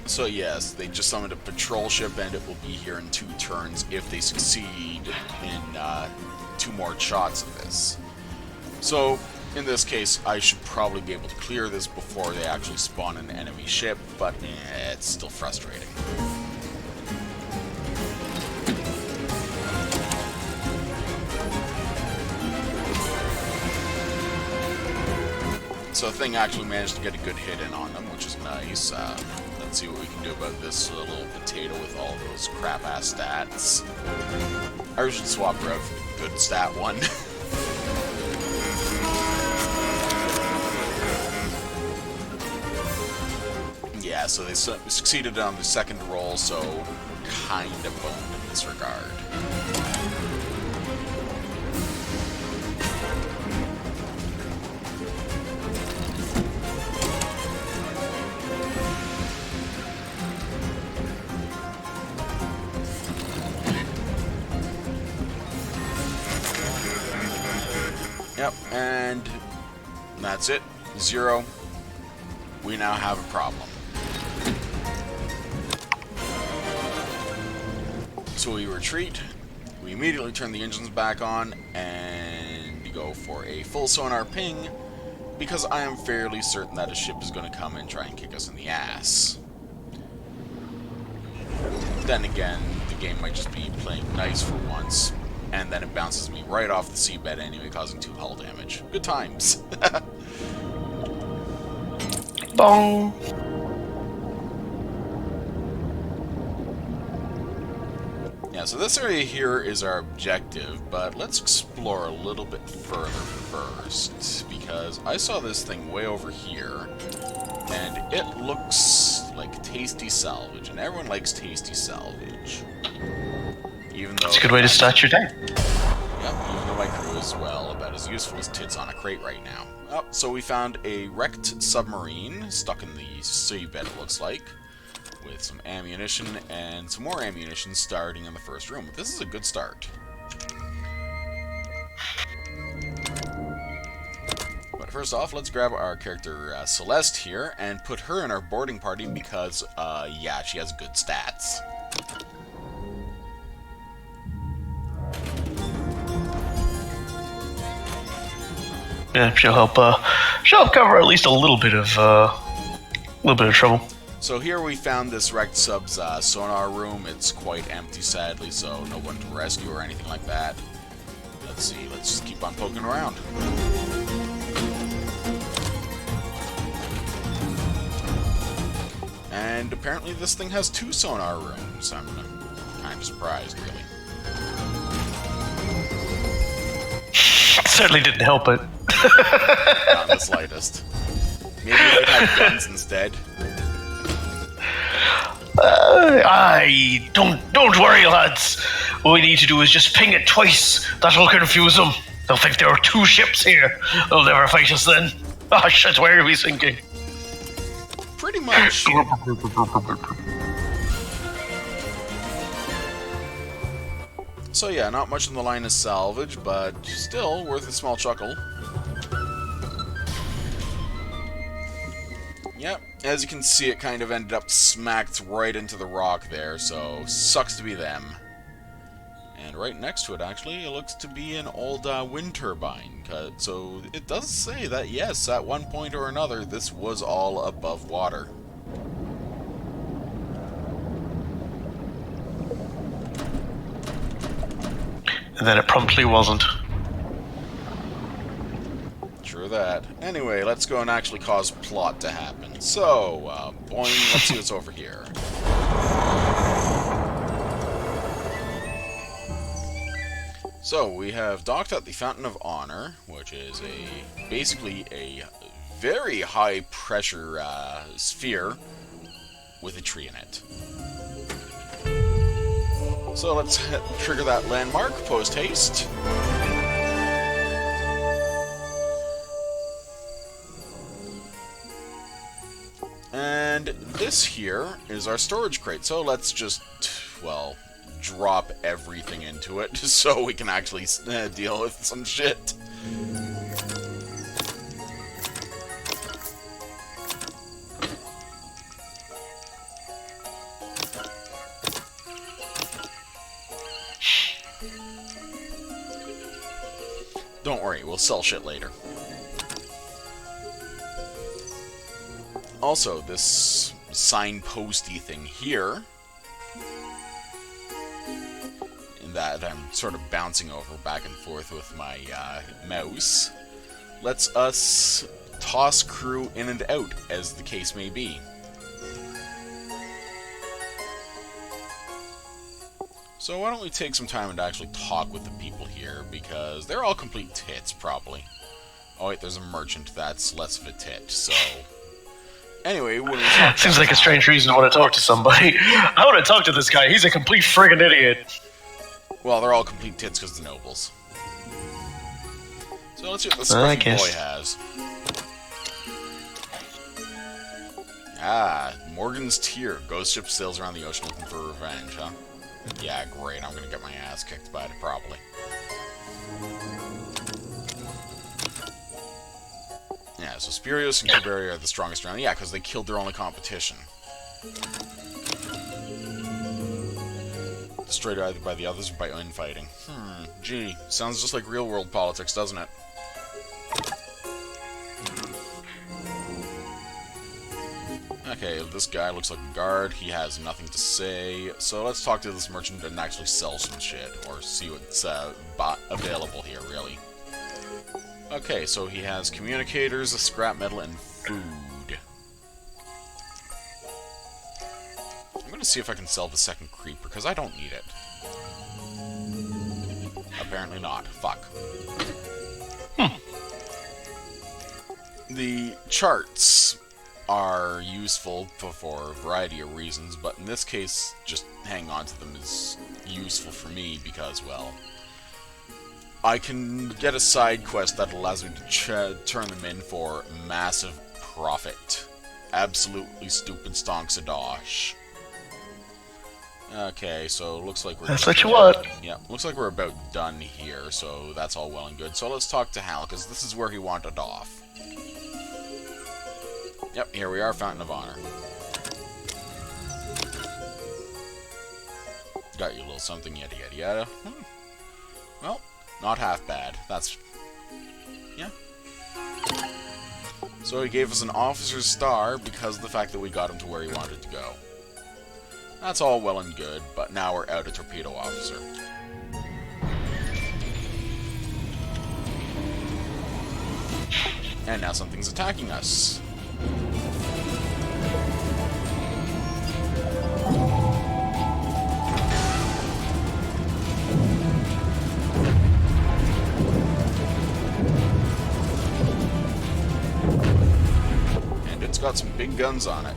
So yes, they just summoned a patrol ship and it will be here in 2 turns if they succeed in 2 more shots of this. So, in this case, I should probably be able to clear this before they actually spawn an enemy ship, but it's still frustrating. So Thing actually managed to get a good hit in on them, which is nice. Let's see what we can do about this little potato with all those crap-ass stats. I should swap her out for the good stat one. Yeah, so they succeeded on the second roll, so kind of boned in this regard. Yep, and that's it. 0. We now have a problem. So we retreat, we immediately turn the engines back on, and go for a full sonar ping, because I am fairly certain that a ship is going to come and try and kick us in the ass. Then again, the game might just be playing nice for once, and then it bounces me right off the seabed anyway, causing 2 hull damage. Good times. Bong! Yeah, so this area here is our objective, but let's explore a little bit further first, because I saw this thing way over here, and it looks like tasty salvage, and everyone likes tasty salvage. Even though... It's a good way to start your day. Yep, even though my crew is, well, about as useful as tits on a crate right now. Oh, so we found a wrecked submarine stuck in the seabed, it looks like, with some ammunition and some more ammunition starting in the first room. This is a good start. But first off, let's grab our character Celeste here and put her in our boarding party because, yeah, she has good stats. Yeah, she'll help cover at least a little bit of trouble. So here we found this wrecked sub's sonar room. It's quite empty, sadly, so no one to rescue or anything like that. Let's see, let's just keep on poking around. And apparently this thing has 2 sonar rooms. I'm kind of surprised, really. Certainly didn't help it. Not in the slightest. Maybe they'd have guns instead. Don't worry, lads. All we need to do is just ping it twice. That'll confuse them. They'll think there are 2 ships here. They'll never fight us then. Ah, shit, where are we sinking? Pretty much. So yeah, not much in the line of salvage, but still worth a small chuckle. Yep, as you can see, it kind of ended up smacked right into the rock there, so sucks to be them. And right next to it, actually, it looks to be an old wind turbine. So it does say that, yes, at one point or another, this was all above water. And then it promptly wasn't. True that. Anyway, let's go and actually cause plot to happen. So, boing, let's see what's over here. So, we have docked at the Fountain of Honor, which is basically a very high pressure sphere with a tree in it. So let's trigger that landmark, post-haste. And this here is our storage crate, so let's just, well, drop everything into it so we can actually deal with some shit. Don't worry, we'll sell shit later. Also, this signposty thing here, in that I'm sort of bouncing over back and forth with my mouse, lets us toss crew in and out, as the case may be. So why don't we take some time and actually talk with the people here, because they're all complete tits, probably. Oh wait, there's a merchant that's less of a tit, so... Anyway, when we talk Seems like a strange reason to want to talk to somebody. I want to talk to this guy, he's a complete friggin' idiot. Well, they're all complete tits because the nobles. So let's see what the scruffy boy has. Ah, Morgan's Tier. Ghost ship sails around the ocean looking for revenge, huh? Yeah, great. I'm gonna get my ass kicked by it, probably. Yeah, so Spurios and Kuberi are the strongest around. Yeah, because they killed their only competition. Destroyed either by the others or by infighting. Gee, sounds just like real-world politics, doesn't it? Okay, this guy looks like a guard. He has nothing to say. So let's talk to this merchant and actually sell some shit. Or see what's available here, really. Okay, so he has communicators, scrap metal, and food. I'm gonna see if I can sell the second creeper, because I don't need it. Apparently not. Fuck. The charts are useful for a variety of reasons, but in this case, just hang on to them is useful for me because, well, I can get a side quest that allows me to turn them in for massive profit. Absolutely stupid stonks of dosh. Okay, so looks like we're... That's what you want. Yeah, looks like we're about done here, so that's all well and good. So let's talk to Hal, because this is where he wanted off. Yep, here we are, Fountain of Honor. Got you a little something, yada yada yada. Well, not half bad. That's... yeah. So he gave us an officer's star because of the fact that we got him to where he wanted to go. That's all well and good, but now we're out a torpedo officer. And now something's attacking us. And it's got some big guns on it.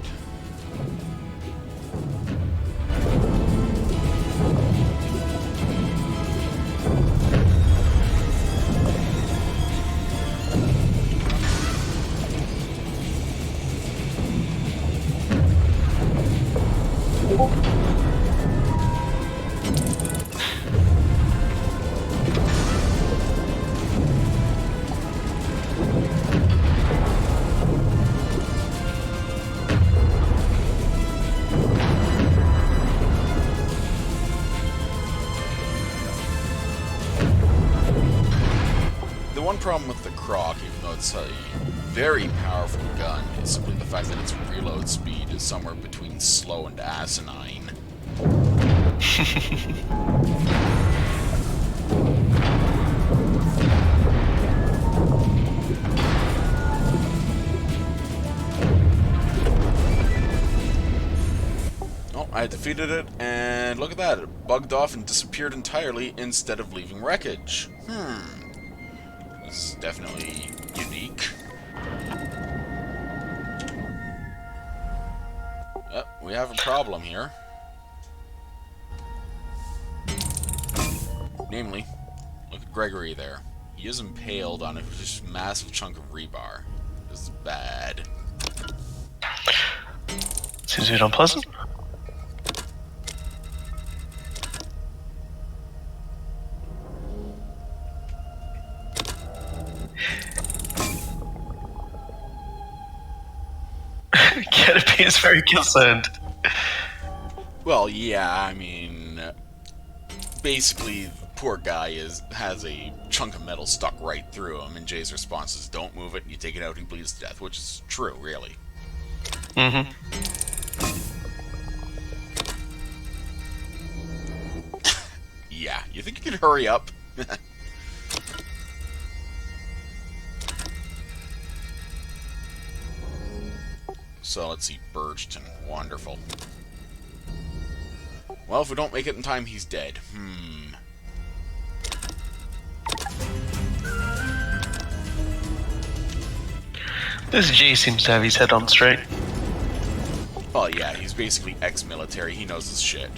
The one problem with the Croc, even though it's a very powerful gun, is simply the fact that its reload speed is somewhere between slow and asinine. Oh, I defeated it, and look at that, it bugged off and disappeared entirely instead of leaving wreckage. This is definitely unique. We have a problem here. Namely, look at Gregory there. He is impaled on a just massive chunk of rebar. This is bad. Seems a bit unpleasant. Canopy is very concerned. Well, yeah, I mean, basically, the poor guy has a chunk of metal stuck right through him, and Jay's response is, don't move it, you take it out, he bleeds to death, which is true, really. Mm-hmm. Yeah, you think you could hurry up? So, let's see, Birchton. Wonderful. Well, if we don't make it in time, he's dead. This G seems to have his head on straight. Oh yeah, he's basically ex-military. He knows his shit.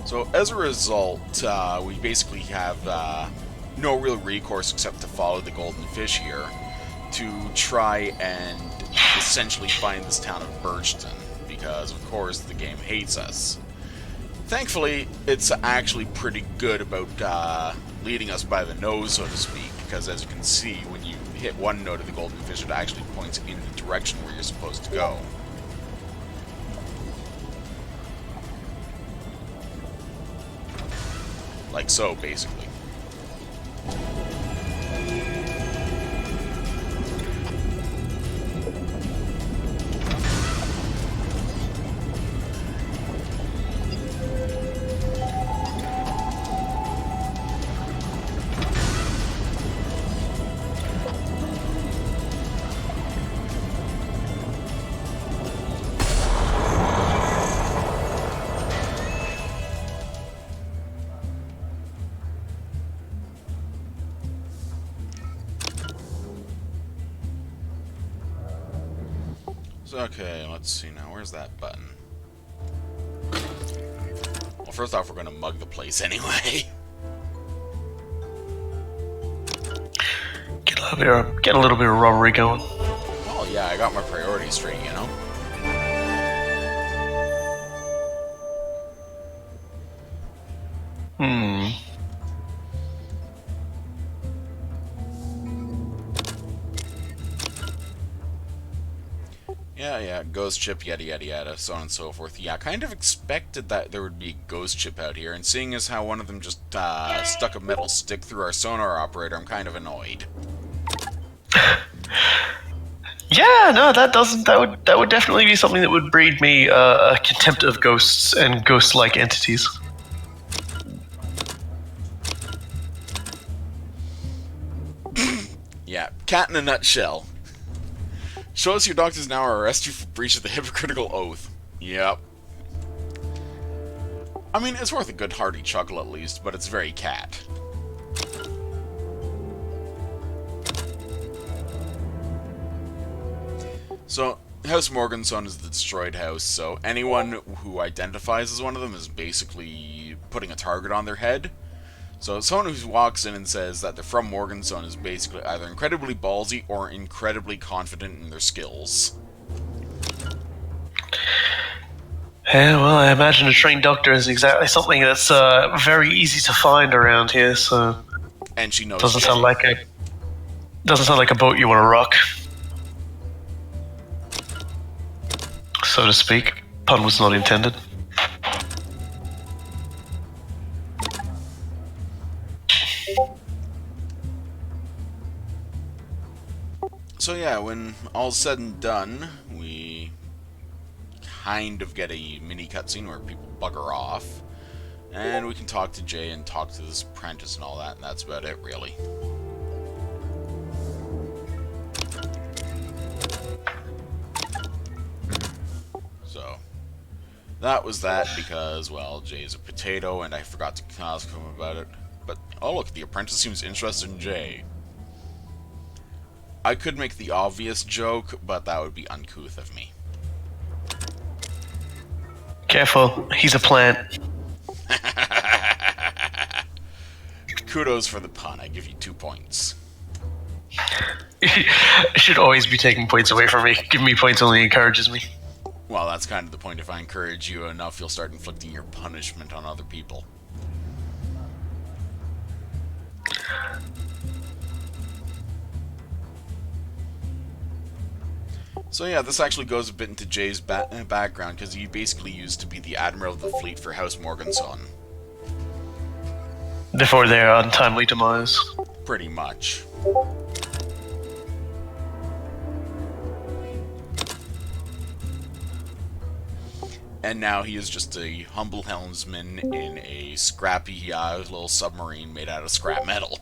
So as a result, we basically have no real recourse except to follow the golden fish here to try and essentially find this town of Birchton, because of course the game hates us. Thankfully, it's actually pretty good about leading us by the nose, so to speak, because as you can see, when you hit one note of the golden fish, it actually points in the direction where you're supposed to go. Like so, basically. Okay, let's see now. Where's that button? Well, first off, we're gonna mug the place anyway. Get a little bit of robbery going. Well, yeah, I got my priorities straight, you know? Yeah, ghost ship, yada yada yada, so on and so forth. Yeah, I kind of expected that there would be a ghost ship out here, and seeing as how one of them just stuck a metal stick through our sonar operator, I'm kind of annoyed. Yeah, no, that doesn't. That would definitely be something that would breed me a contempt of ghosts and ghost-like entities. Yeah, cat in a nutshell. Show us your doctors now or arrest you for breach of the hypocritical oath. Yep. I mean, it's worth a good hearty chuckle at least, but it's very cat. So, House Morganson is the destroyed house, so anyone who identifies as one of them is basically putting a target on their head. So someone who walks in and says that they're from Morganson is basically either incredibly ballsy or incredibly confident in their skills. Yeah, well, I imagine a trained doctor is exactly something that's very easy to find around here. So And she knows. doesn't sound like a boat you want to rock, so to speak. Pun was not intended. So yeah, when all's said and done, we kind of get a mini cutscene where people bugger off, and we can talk to Jay and talk to this apprentice and all that, and that's about it, really. So that was that because, well, Jay's a potato, and I forgot to ask him about it. But oh look, the apprentice seems interested in Jay. I could make the obvious joke, but that would be uncouth of me. Careful, he's a plant. Kudos for the pun. I give you 2 points. It should always be taking points away from me. Giving me points only encourages me. Well, that's kind of the point. If I encourage you enough, you'll start inflicting your punishment on other people. So yeah, this actually goes a bit into Jay's background, because he basically used to be the Admiral of the Fleet for House Morganson. Before their untimely demise. Pretty much. And now he is just a humble helmsman in a scrappy little submarine made out of scrap metal.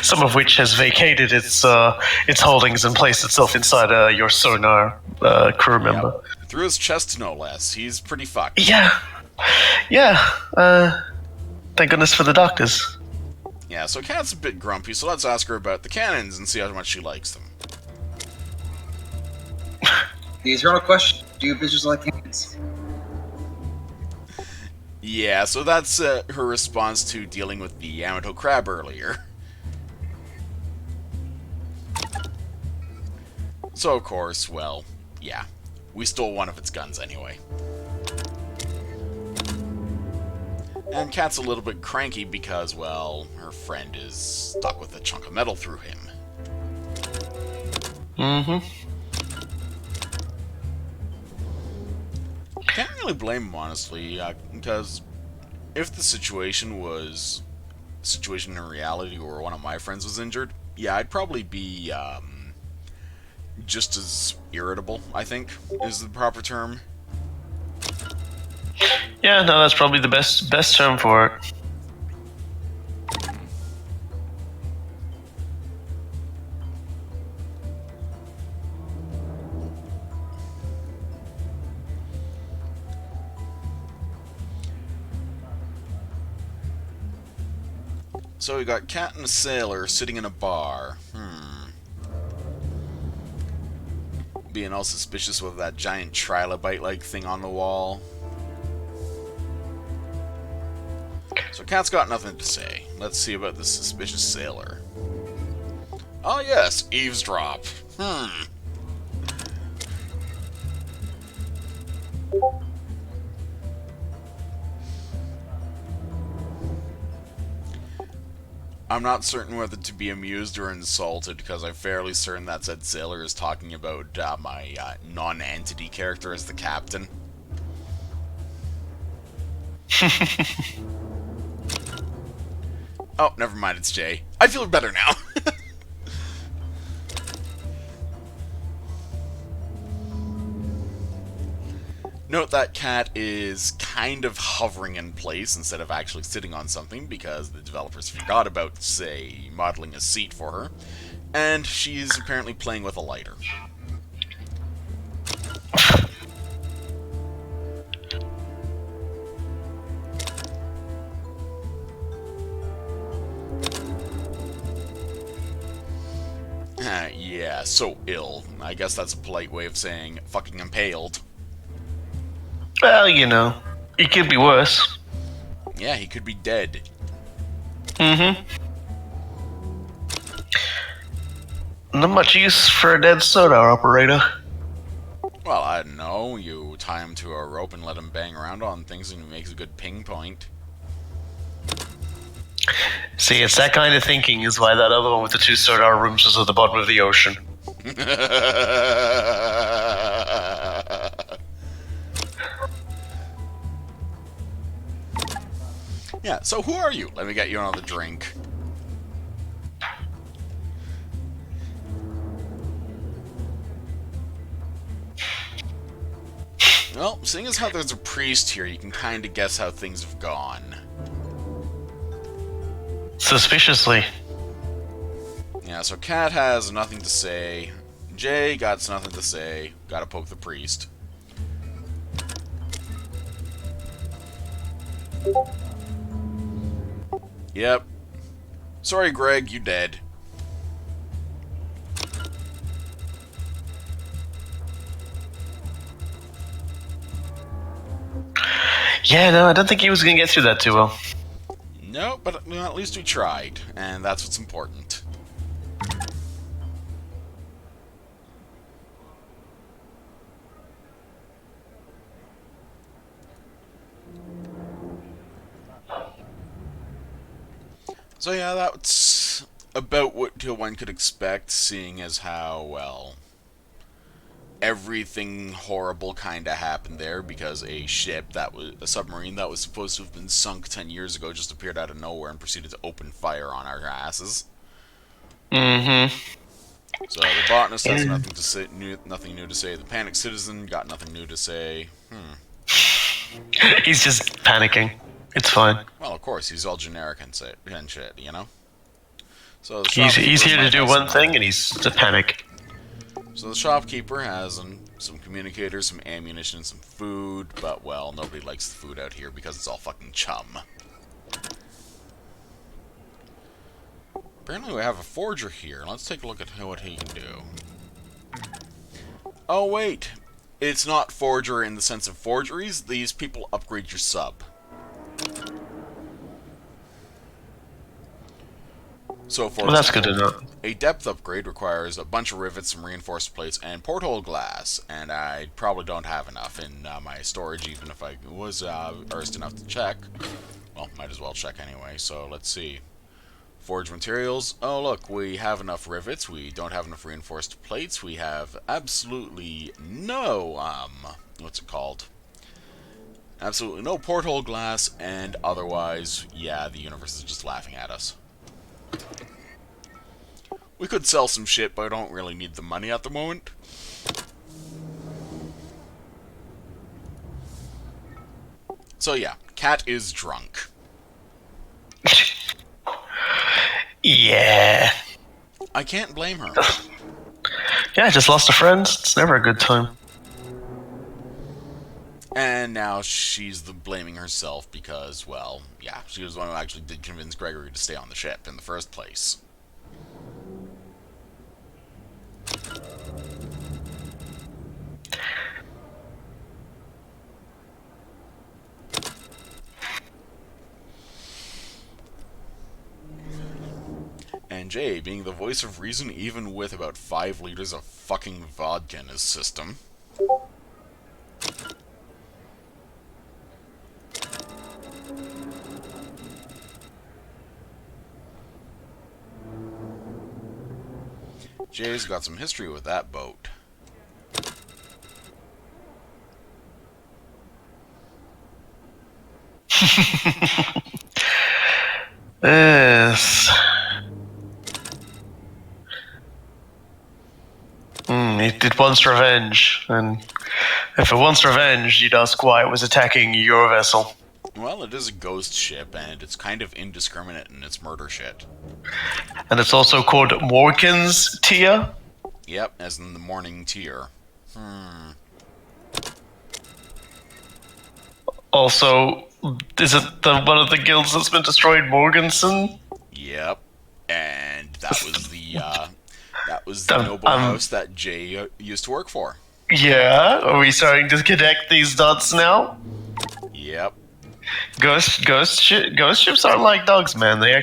Some of which has vacated its holdings and placed itself inside your sonar crew member. Yeah. Through his chest, no less. He's pretty fucked. Yeah. Thank goodness for the doctors. Yeah, so Kat's a bit grumpy, so let's ask her about the cannons and see how much she likes them. The eternal question: do bitches like cannons? Yeah, so that's her response to dealing with the Yamato crab earlier. So, of course, well, yeah. We stole one of its guns anyway. And Kat's a little bit cranky because, well, her friend is stuck with a chunk of metal through him. Mm-hmm. Can't really blame him, honestly, because if the situation in reality where one of my friends was injured, yeah, I'd probably be just as irritable, I think, is the proper term. Yeah, no, that's probably the best term for it. So we got Cat and a sailor sitting in a bar. Being all suspicious with that giant trilobite-like thing on the wall. So Cat's got nothing to say. Let's see about this suspicious sailor. Oh yes, eavesdrop. I'm not certain whether to be amused or insulted, because I'm fairly certain that said sailor is talking about my non-entity character as the captain. Oh, never mind, it's Jay. I feel better now. Note that Cat is kind of hovering in place instead of actually sitting on something because the developers forgot about, say, modeling a seat for her. And she's apparently playing with a lighter. Yeah, so ill. I guess that's a polite way of saying fucking impaled. Well, you know, it could be worse. Yeah, he could be dead. Mm-hmm. Not much use for a dead soda operator. Well, I don't know. You tie him to a rope and let him bang around on things and he makes a good ping point. See, it's that kind of thinking is why that other one with the 2 soda rooms was at the bottom of the ocean. Yeah, so who are you? Let me get you another drink. Well, seeing as how there's a priest here, you can kind of guess how things have gone. Suspiciously. Yeah, so Cat has nothing to say. Jay got nothing to say. Gotta poke the priest. Yep. Sorry, Greg, you dead. Yeah, no, I don't think he was going to get through that too well. No, but at least we tried, and that's what's important. So yeah, that's about what one could expect, seeing as how, well, everything horrible kind of happened there because a submarine that was supposed to have been sunk 10 years ago just appeared out of nowhere and proceeded to open fire on our asses. Mm-hmm. So the botanist has nothing new to say. The panicked citizen got nothing new to say. He's just panicking. It's fine. Well, of course, he's all generic and shit, you know? So He's here to do one thing, and he's to panic. So the shopkeeper has some communicators, some ammunition, some food, but, well, nobody likes the food out here because it's all fucking chum. Apparently we have a forger here. Let's take a look at what he can do. Oh, wait. It's not forger in the sense of forgeries. These people upgrade your sub. So, for Well, that's good to know. a depth upgrade requires a bunch of rivets, some reinforced plates, and porthole glass, and I probably don't have enough in my storage, even if I was earnest enough to check. Well, might as well check anyway, so let's see. Forge materials. Oh, look, we have enough rivets, we don't have enough reinforced plates, we have absolutely no, what's it called? Absolutely no porthole glass, and otherwise, yeah, the universe is just laughing at us. We could sell some shit, but I don't really need the money at the moment. So yeah, Cat is drunk. Yeah. I can't blame her. Yeah, I just lost a friend. It's never a good time. And now she's blaming herself because, well, yeah, she was the one who actually did convince Gregory to stay on the ship in the first place. And Jay, being the voice of reason even with about 5 liters of fucking vodka in his system. Jay's got some history with that boat. Yes. It wants revenge, and If it wants revenge, you'd ask why it was attacking your vessel. Well, it is a ghost ship, and it's kind of indiscriminate in its murder shit. And it's also called Morgan's Tier. Yep, as in the morning tier. Also, is it one of the guilds that's been destroyed, Morganson? Yep, and that was the noble house that Jay used to work for. Yeah, are we starting to connect these dots now? Yep. Ghost ships aren't like dogs, man. They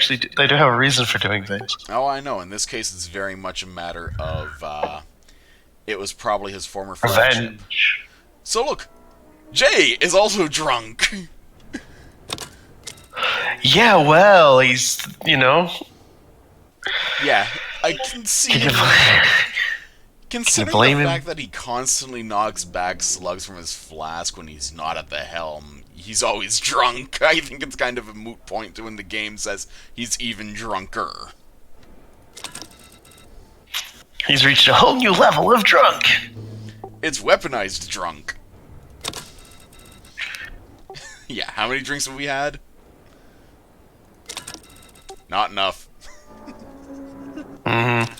do have a reason for doing things. Oh, I know. In this case, it's very much a matter of it was probably his former flagship. Revenge. So look, Jay is also drunk. Yeah, well, he's Yeah, I can see. Considering the fact that he constantly knocks back slugs from his flask when he's not at the helm, he's always drunk. I think it's kind of a moot point when the game says he's even drunker. He's reached a whole new level of drunk. It's weaponized drunk. Yeah, how many drinks have we had? Not enough. Mm-hmm.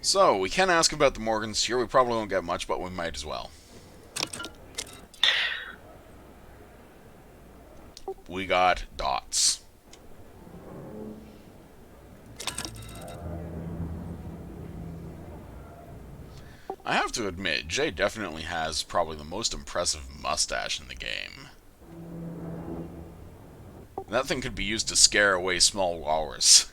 So, we can ask about the Morgans here. We probably won't get much, but we might as well. We got dots. I have to admit, Jay definitely has probably the most impressive mustache in the game. That thing could be used to scare away small walrus.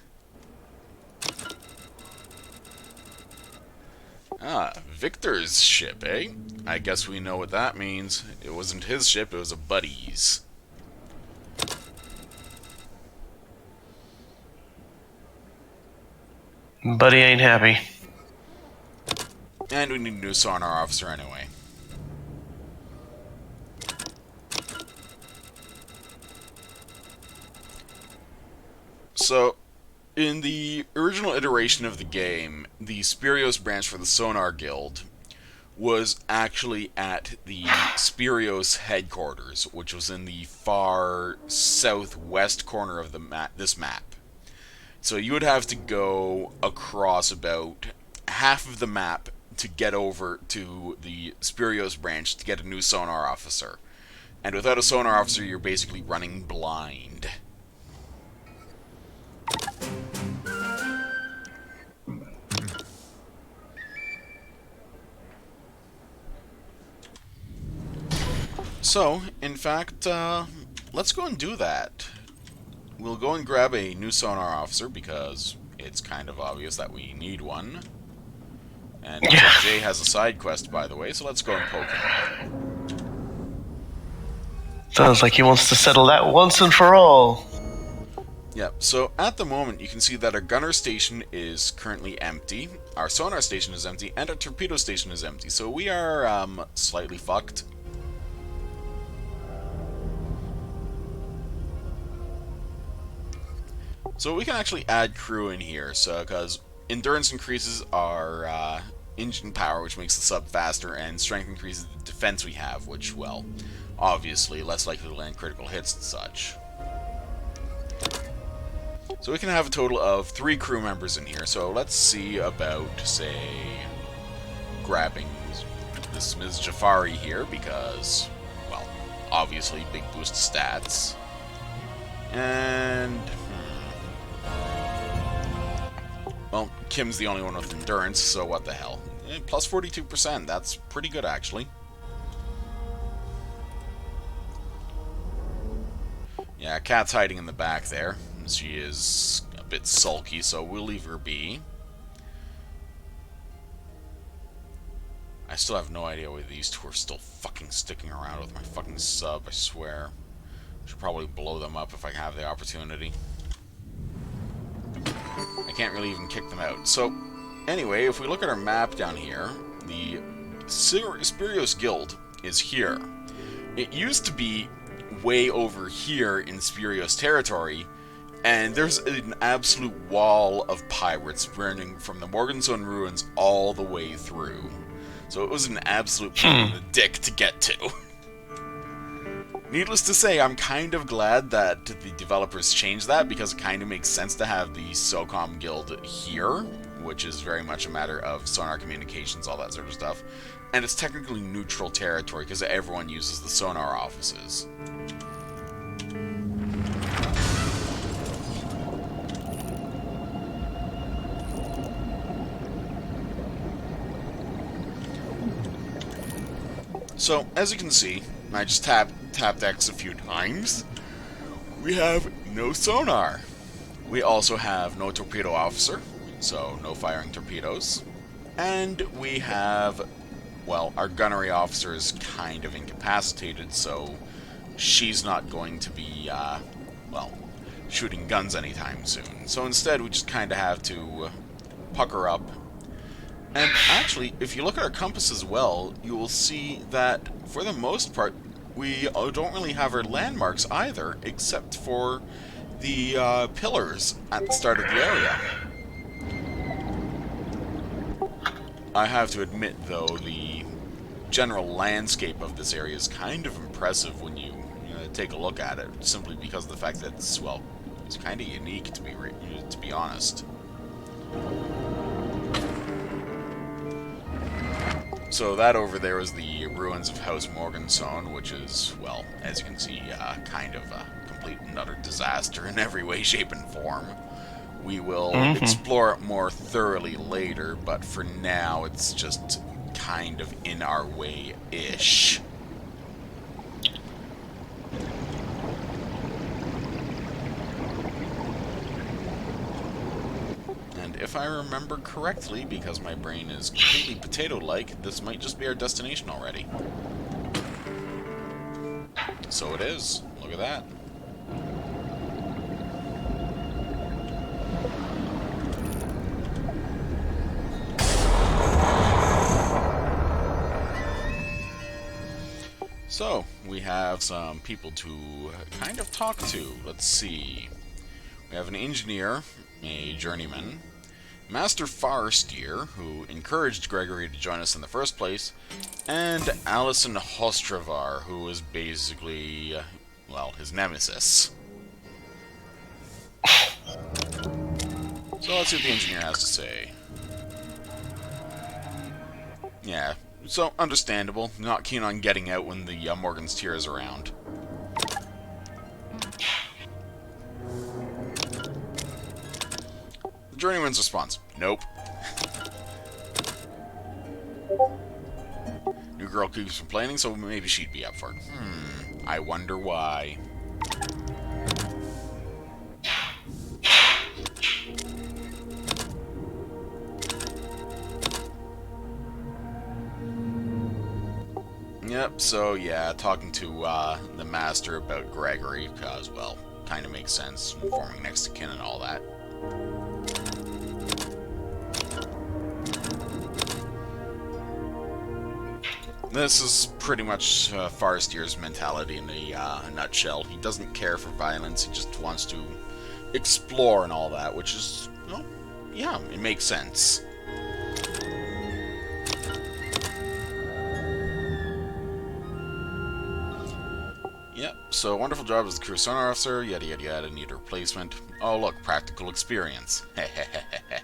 Ah, Victor's ship, eh? I guess we know what that means. It wasn't his ship, it was a buddy's. Buddy ain't happy. And we need a new sonar officer anyway. So, in the original iteration of the game, the Spirios branch for the Sonar Guild was actually at the Spirios headquarters, which was in the far southwest corner of this map. So you would have to go across about half of the map to get over to the Spirios branch to get a new sonar officer. And without a sonar officer, you're basically running blind. So, in fact, let's go and do that. We'll go and grab a new sonar officer because it's kind of obvious that we need one. And Jay has a side quest, by the way, so let's go and poke him. Sounds like he wants to settle that once and for all. Yep, so at the moment you can see that our gunner station is currently empty, our sonar station is empty, and our torpedo station is empty, so we are slightly fucked. So we can actually add crew in here, so because endurance increases our engine power, which makes the sub faster, and strength increases the defense we have, which, well, obviously less likely to land critical hits and such. So we can have a total of 3 crew members in here, so let's see about, say, grabbing this Ms. Jafari here, because, well, obviously big boost stats. And... well, Kim's the only one with endurance, so what the hell. Plus 42%, that's pretty good, actually. Yeah, Kat's hiding in the back there. She is a bit sulky, so we'll leave her be. I still have no idea why these two are still fucking sticking around with my fucking sub, I swear. Should probably blow them up if I have the opportunity. I can't really even kick them out. So, anyway, if we look at our map down here, the Spirios Guild is here. It used to be way over here in Spirios territory, And there's an absolute wall of pirates running from the Morganstone ruins all the way through. So it was an absolute pain in the dick to get to. Needless to say, I'm kind of glad that the developers changed that, because it kind of makes sense to have the SOCOM guild here, which is very much a matter of sonar communications, all that sort of stuff. And it's technically neutral territory, because everyone uses the sonar offices. So, as you can see, I just tapped X a few times. We have no sonar. We also have no torpedo officer, so no firing torpedoes. And we have, well, our gunnery officer is kind of incapacitated, so she's not going to be, well, shooting guns anytime soon. So instead, we just kind of have to pucker up. And actually, if you look at our compass as well, you will see that, for the most part, we don't really have our landmarks either, except for the pillars at the start of the area. I have to admit, though, the general landscape of this area is kind of impressive when you take a look at it, simply because of the fact that it's, well, it's kind of unique, to be honest. So that over there is the ruins of House Morganstone, which is, well, as you can see, kind of a complete and utter disaster in every way, shape, and form. We will explore it more thoroughly later, but for now it's just kind of in our way-ish. If I remember correctly, because my brain is completely potato-like, this might just be our destination already. So it is. Look at that. So, we have some people to kind of talk to. Let's see. We have an engineer, a journeyman, Master Farsteer, who encouraged Gregory to join us in the first place, and Alison Hostravar, who is basically, well, his nemesis. So let's see what the engineer has to say. Yeah, so understandable. Not keen on getting out when the Morgan's Tier is around. Journeyman's response: nope. New girl keeps complaining, so maybe she'd be up for it. I wonder why. Yep, so yeah, talking to the master about Gregory, because, well, kind of makes sense, forming next to kin and all that. This is pretty much Farstier's mentality in a nutshell. He doesn't care for violence, he just wants to explore and all that, which is, well, yeah, it makes sense. Yep, so wonderful job as the crew sonar officer, yada yada yada, need a replacement. Oh look, practical experience. Hehehehe.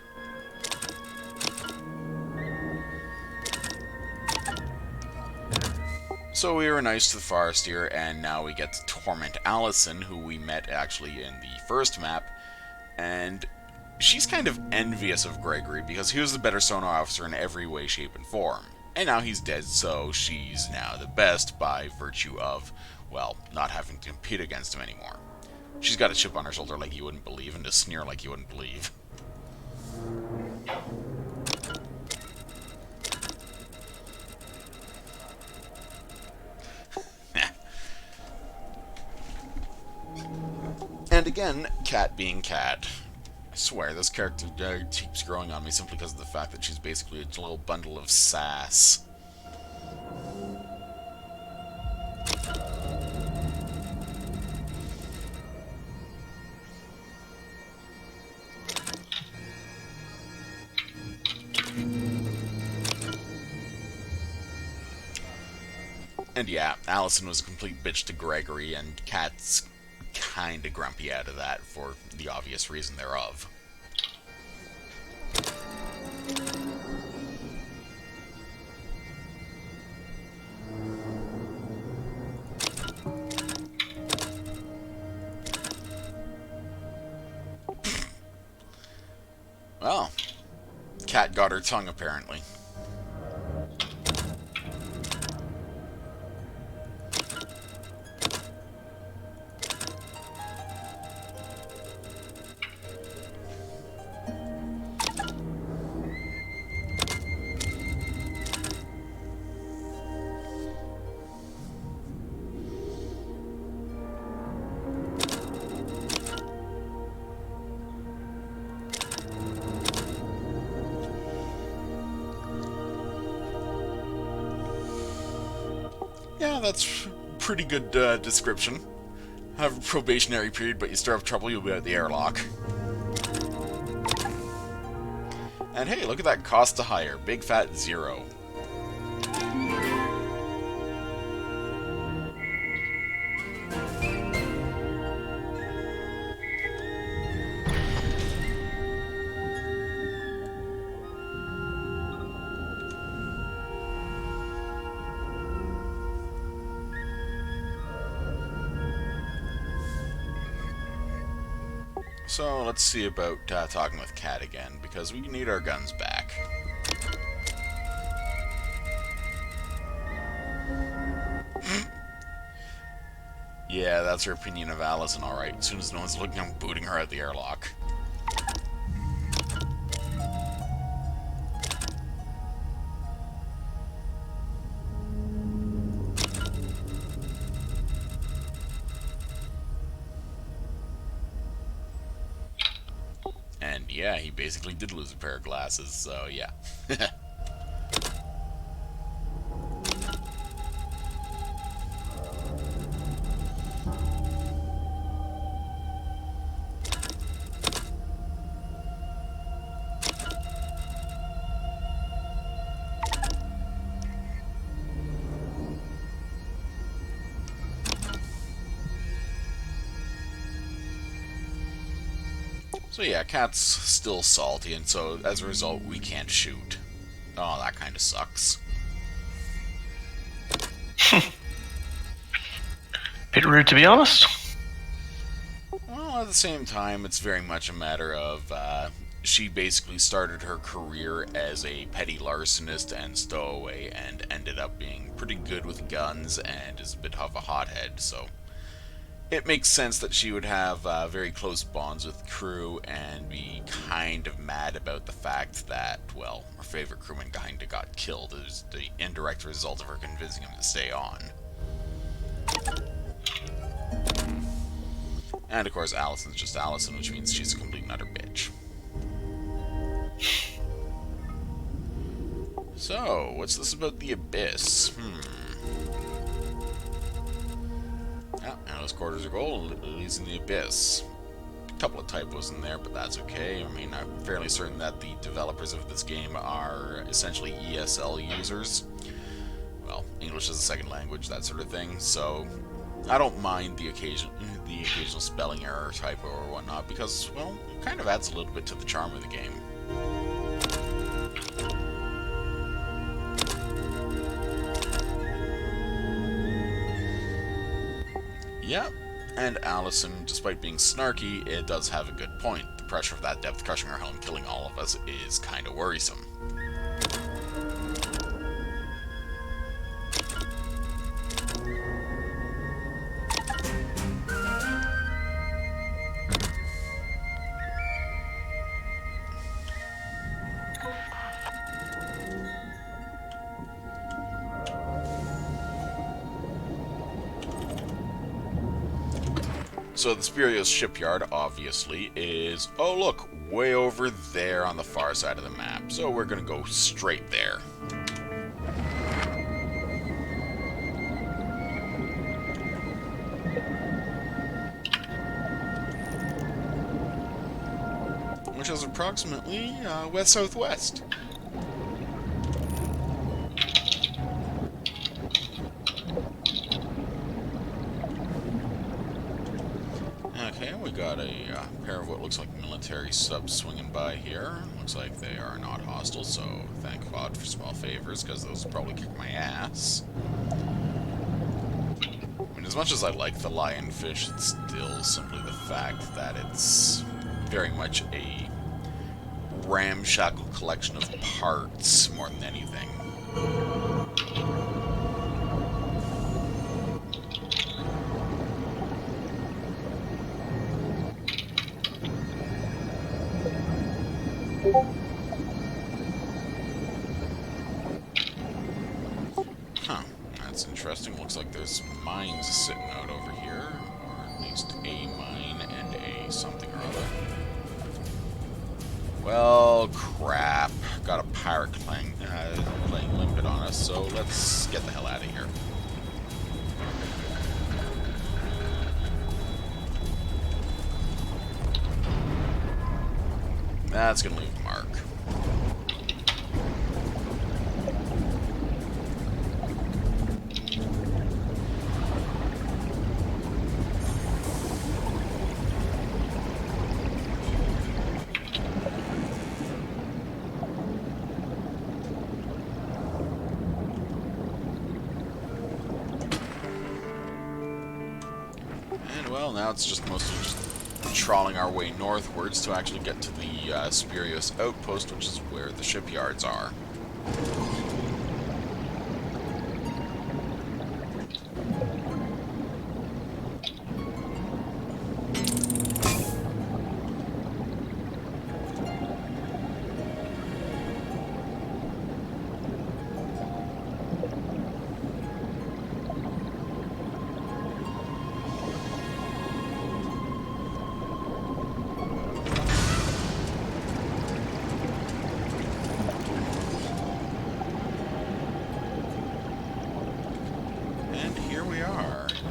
So we were nice to the Farsteer, and now we get to torment Allison, who we met actually in the first map, and she's kind of envious of Gregory because he was the better sonar officer in every way, shape, and form. And now he's dead, so she's now the best by virtue of, well, not having to compete against him anymore. She's got a chip on her shoulder like you wouldn't believe, and a sneer like you wouldn't believe. And again, Cat being Cat. I swear, this character keeps growing on me simply because of the fact that she's basically a little bundle of sass. And yeah, Allison was a complete bitch to Gregory, and Kat's kinda grumpy out of that for the obvious reason thereof. Well, Kat got her tongue apparently. Yeah, that's a pretty good description. Have a probationary period, but you still have trouble, you'll be out the airlock. And hey, look at that cost to hire. Big fat 0. So let's see about talking with Kat again, because we need our guns back. Yeah, that's her opinion of Allison, alright. As soon as no one's looking, I'm booting her out the airlock. And yeah, he basically did lose a pair of glasses, so yeah. So yeah, Kat's still salty, and so as a result, we can't shoot. Oh, that kind of sucks. Bit rude, to be honest. Well, at the same time, it's very much a matter of, she basically started her career as a petty larcenist and stowaway, and ended up being pretty good with guns, and is a bit of a hothead, so it makes sense that she would have very close bonds with the crew and be kind of mad about the fact that, well, her favorite crewman kinda got killed as the indirect result of her convincing him to stay on. And of course, Allison's just Allison, which means she's a complete and utter bitch. So, what's this about the Abyss? Yeah, analyst quarters are gold, leads in the Abyss. A couple of typos in there, but that's okay. I mean, I'm fairly certain that the developers of this game are essentially ESL users. Well, English is a second language, that sort of thing, so I don't mind the occasional spelling error, typo, or whatnot, because, well, it kind of adds a little bit to the charm of the game. Yep, and Allison, despite being snarky, it does have a good point. The pressure of that depth crushing our hull and killing all of us is kind of worrisome. So the Spurious shipyard, obviously, is, oh look, way over there on the far side of the map. So we're gonna go straight there. Which is approximately west-southwest. got a pair of what looks like military subs swinging by here. Looks like they are not hostile, so thank God for small favors, because those will probably kick my ass. I mean, as much as I like the lionfish, it's still simply the fact that it's very much a ramshackle collection of parts more than anything. Huh, that's interesting. Looks like there's mines sitting out over here, or at least a mine and a something or other. Well, crap. Got a pirate playing limpet on us, so let's get the hell out of here. That's gonna leave a mark. And well, now it's just mostly just trawling our way northwards to actually get to the Spurious outpost, which is where the shipyards are.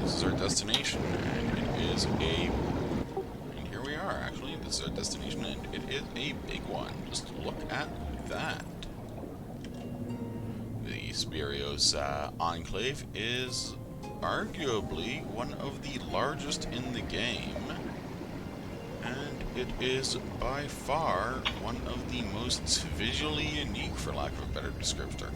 This is our destination, and it is a... And here we are, actually. This is our destination, and it is a big one. Just look at that. The Spurious Enclave is arguably one of the largest in the game, and it is by far one of the most visually unique, for lack of a better descriptor.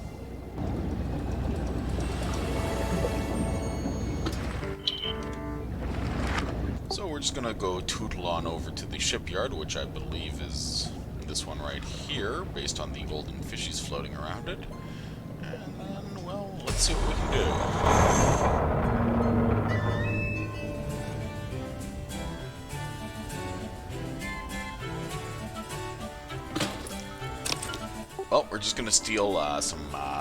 So we're just gonna go tootle on over to the shipyard, which I believe is this one right here, based on the golden fishies floating around it. And then, well, let's see what we can do. Well, we're just gonna steal some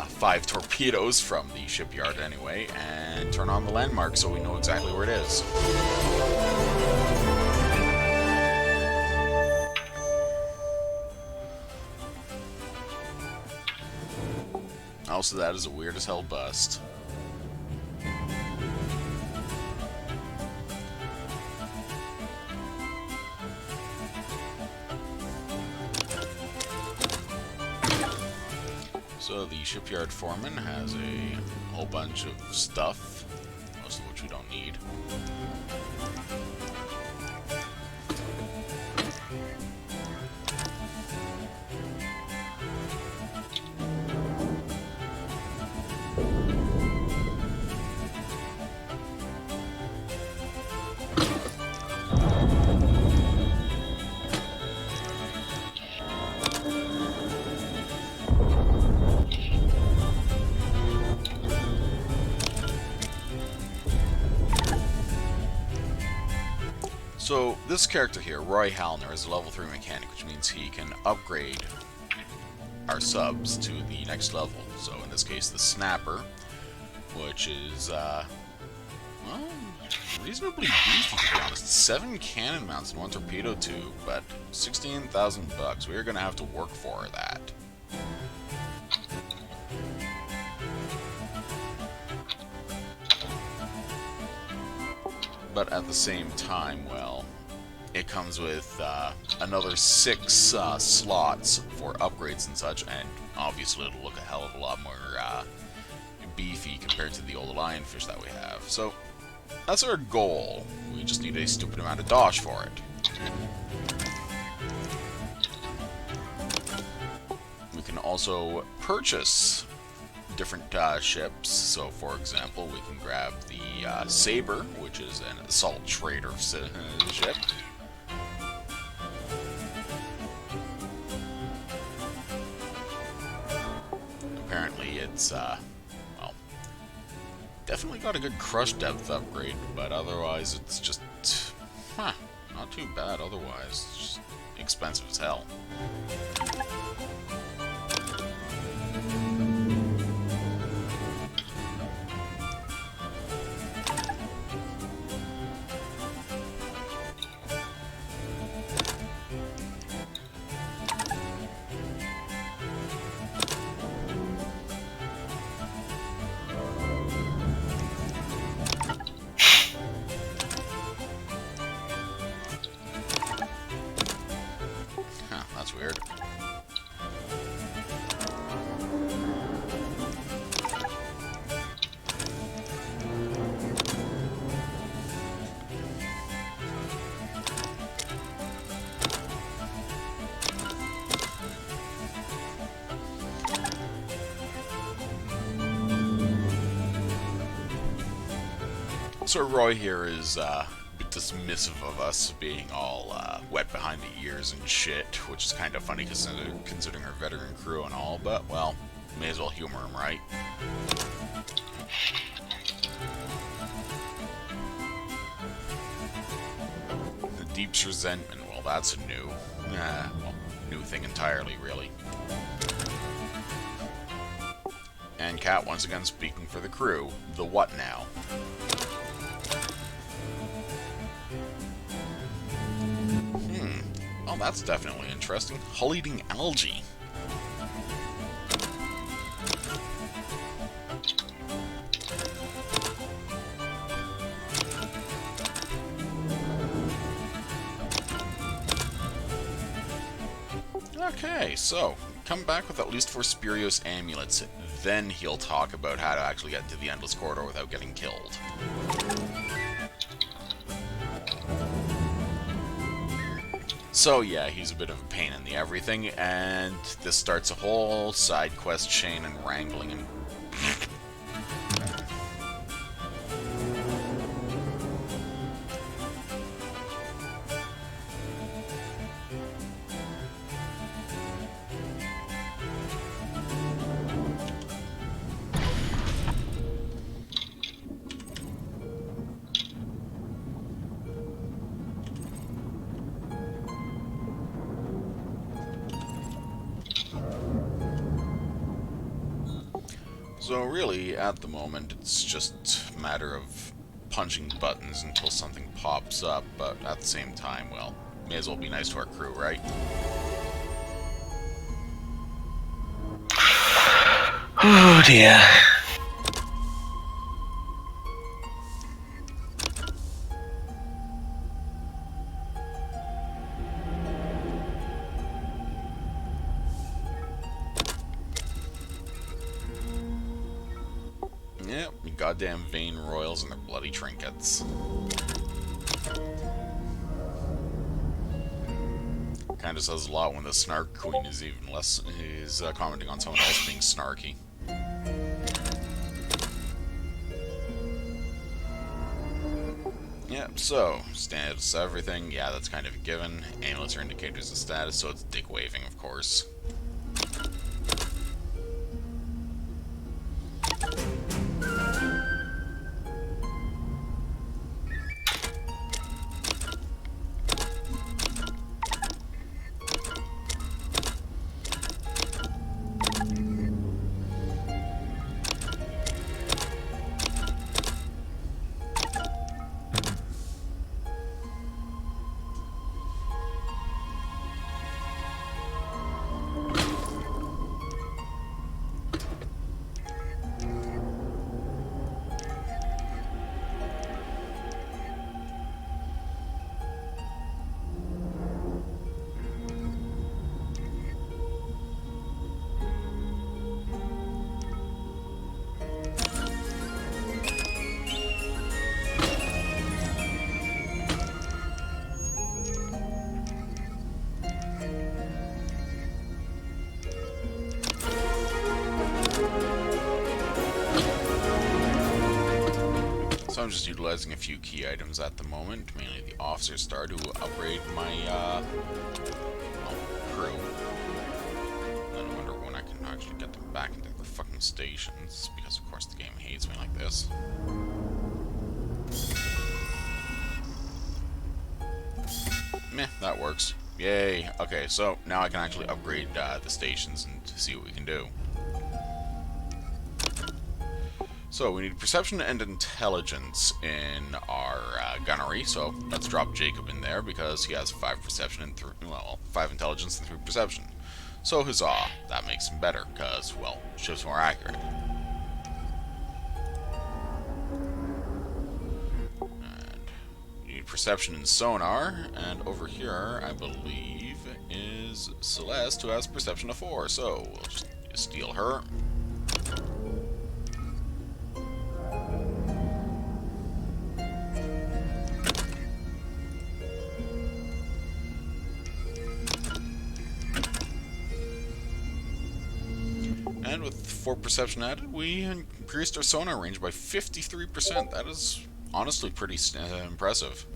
5 torpedoes from the shipyard anyway, and turn on the landmark so we know exactly where it is. Also, that is a weird as hell bust. So the shipyard foreman has a whole bunch of stuff, most of which we don't need. So, this character here, Roy Halner, is a level 3 mechanic, which means he can upgrade our subs to the next level. So, in this case, the Snapper, which is, well, reasonably beefy, to be honest. 7 cannon mounts and 1 torpedo tube, but 16,000 bucks. We're gonna have to work for that. But at the same time, well, it comes with another 6 slots for upgrades and such, and obviously it'll look a hell of a lot more beefy compared to the old lionfish that we have. So, that's our goal. We just need a stupid amount of dosh for it. also purchase different ships. So, for example, we can grab the Saber, which is an assault trader ship. Apparently, it's well, definitely got a good crush depth upgrade, but otherwise, it's just not too bad. Otherwise, it's just expensive as hell. Huh, that's weird. So Roy here is a bit dismissive of us being all wet behind the ears and shit, which is kind of funny considering our veteran crew and all, but, well, may as well humor him, right? The Deep's resentment, well, that's a new thing entirely, really. And Kat once again speaking for the crew. The what now? Oh, that's definitely interesting. Hull eating algae. Okay, so come back with at least 4 Spurios amulets, then he'll talk about how to actually get into the Endless Corridor without getting killed. So yeah, he's a bit of a pain in the everything, and this starts a whole side quest chain and wrangling and... So really, at the moment, it's just a matter of punching buttons until something pops up, but at the same time, well, may as well be nice to our crew, right? Oh dear. Yep, you goddamn Vein Royals and their bloody trinkets. Kinda says a lot when the Snark Queen is even less... is commenting on someone else being snarky. Yep, so, status everything, yeah, that's kind of a given. Amulets are indicators of status, so it's dick waving, of course. I'm just utilizing a few key items at the moment, mainly the officer star to upgrade my crew. Then I wonder when I can actually get them back into the fucking stations, because of course the game hates me like this. Meh, that works. Yay. Okay, so now I can actually upgrade the stations and see what we can do. So we need perception and intelligence in our gunnery, so let's drop Jacob in there because he has 5 perception and 5 intelligence and 3 perception. So huzzah, that makes him better, because, well, ship's more accurate. And you need perception and sonar, and over here, I believe, is Celeste, who has perception of 4, so we'll just steal her. And with 4 perception added, we increased our sonar range by 53%. That is honestly pretty impressive.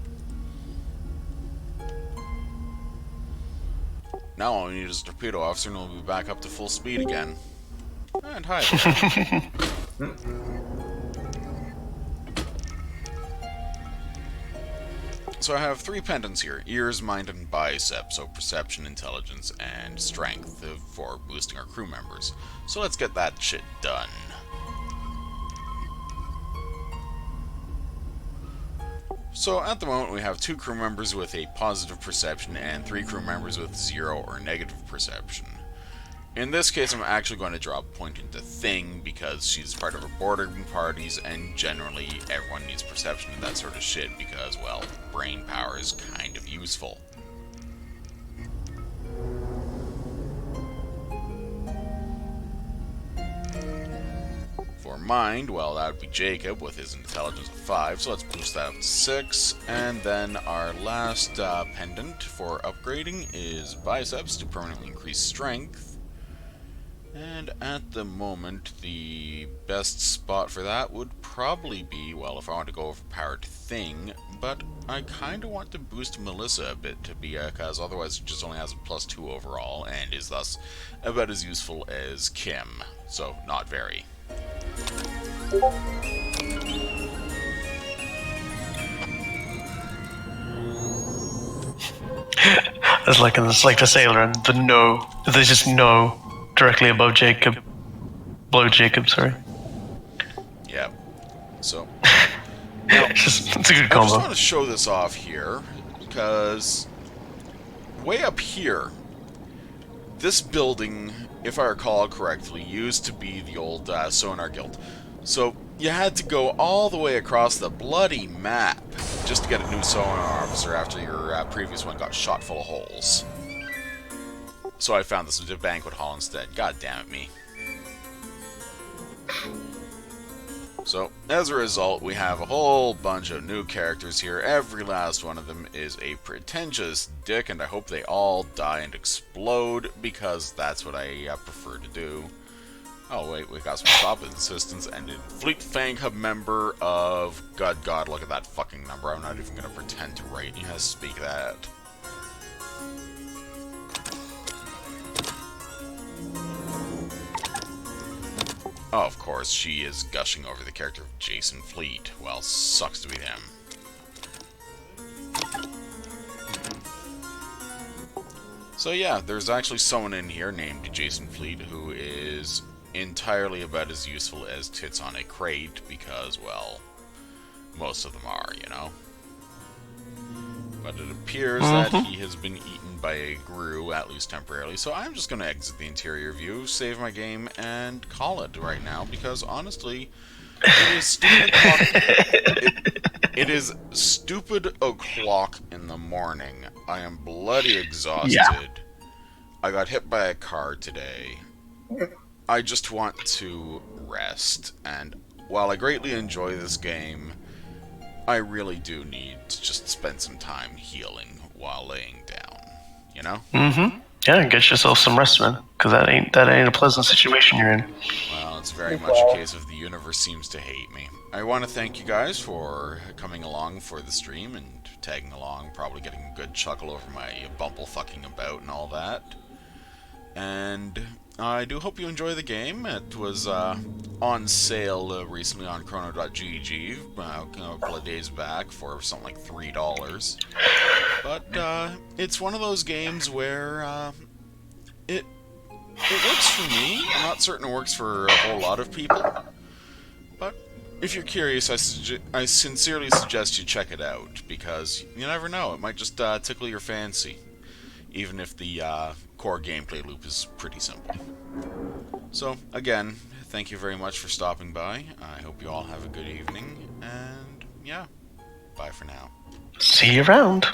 Now all we need is a torpedo officer and we'll be back up to full speed again. And hi there. So I have 3 pendants here: ears, mind, and bicep, so perception, intelligence, and strength for boosting our crew members. So let's get that shit done. So at the moment we have 2 crew members with a positive perception and 3 crew members with 0 or negative perception. In this case, I'm actually going to drop Point into Thing because she's part of our bordering parties, and generally everyone needs perception and that sort of shit because, well, brain power is kind of useful. For mind, well, that would be Jacob with his intelligence of 5, so let's boost that up to 6. And then our last pendant for upgrading is biceps to permanently increase strength. And at the moment, the best spot for that would probably be, well, if I want to go overpowered Thing, but I kind of want to boost Melissa a bit to be, because otherwise it just only has a +2 overall, and is thus about as useful as Kim, so not very. It's like the sailor and the no. There's just no directly above Jacob. Below Jacob, sorry. Yeah. So. Now, it's a good combo. I just want to show this off here, because way up here, this building, if I recall correctly, used to be the old Sonar Guild. So you had to go all the way across the bloody map just to get a new sonar officer after your previous one got shot full of holes. So I found this banquet hall instead. God damn it, me. So, as a result, we have a whole bunch of new characters here. Every last one of them is a pretentious dick, and I hope they all die and explode, because that's what I prefer to do. Oh wait, we got some stop assistance and a Fleet Fang Hub member of... God, look at that fucking number. I'm not even going to pretend to write. You have to speak that. Oh, of course, she is gushing over the character of Jason Fleet. Well, sucks to be him. So yeah, there's actually someone in here named Jason Fleet who is entirely about as useful as tits on a crate, because, well, most of them are, you know? But it appears that he has been eaten by a grue, at least temporarily, so I'm just going to exit the interior view, save my game, and call it right now, because honestly, it is stupid it is stupid o'clock in the morning. I am bloody exhausted. Yeah. I got hit by a car today. I just want to rest, and while I greatly enjoy this game, I really do need to just spend some time healing while laying down, you know? Yeah, get yourself some rest, man, because that ain't a pleasant situation you're in. Well, it's very much a case of the universe seems to hate me. I want to thank you guys for coming along for the stream and tagging along, probably getting a good chuckle over my bumble fucking about and all that. And I do hope you enjoy the game. It was on sale recently on chrono.gg a couple of days back for something like $3. But it's one of those games where it works for me. I'm not certain it works for a whole lot of people. But if you're curious, I sincerely suggest you check it out, because you never know, it might just tickle your fancy, even if the core gameplay loop is pretty simple. So, again, thank you very much for stopping by. I hope you all have a good evening, and yeah, bye for now. See you around.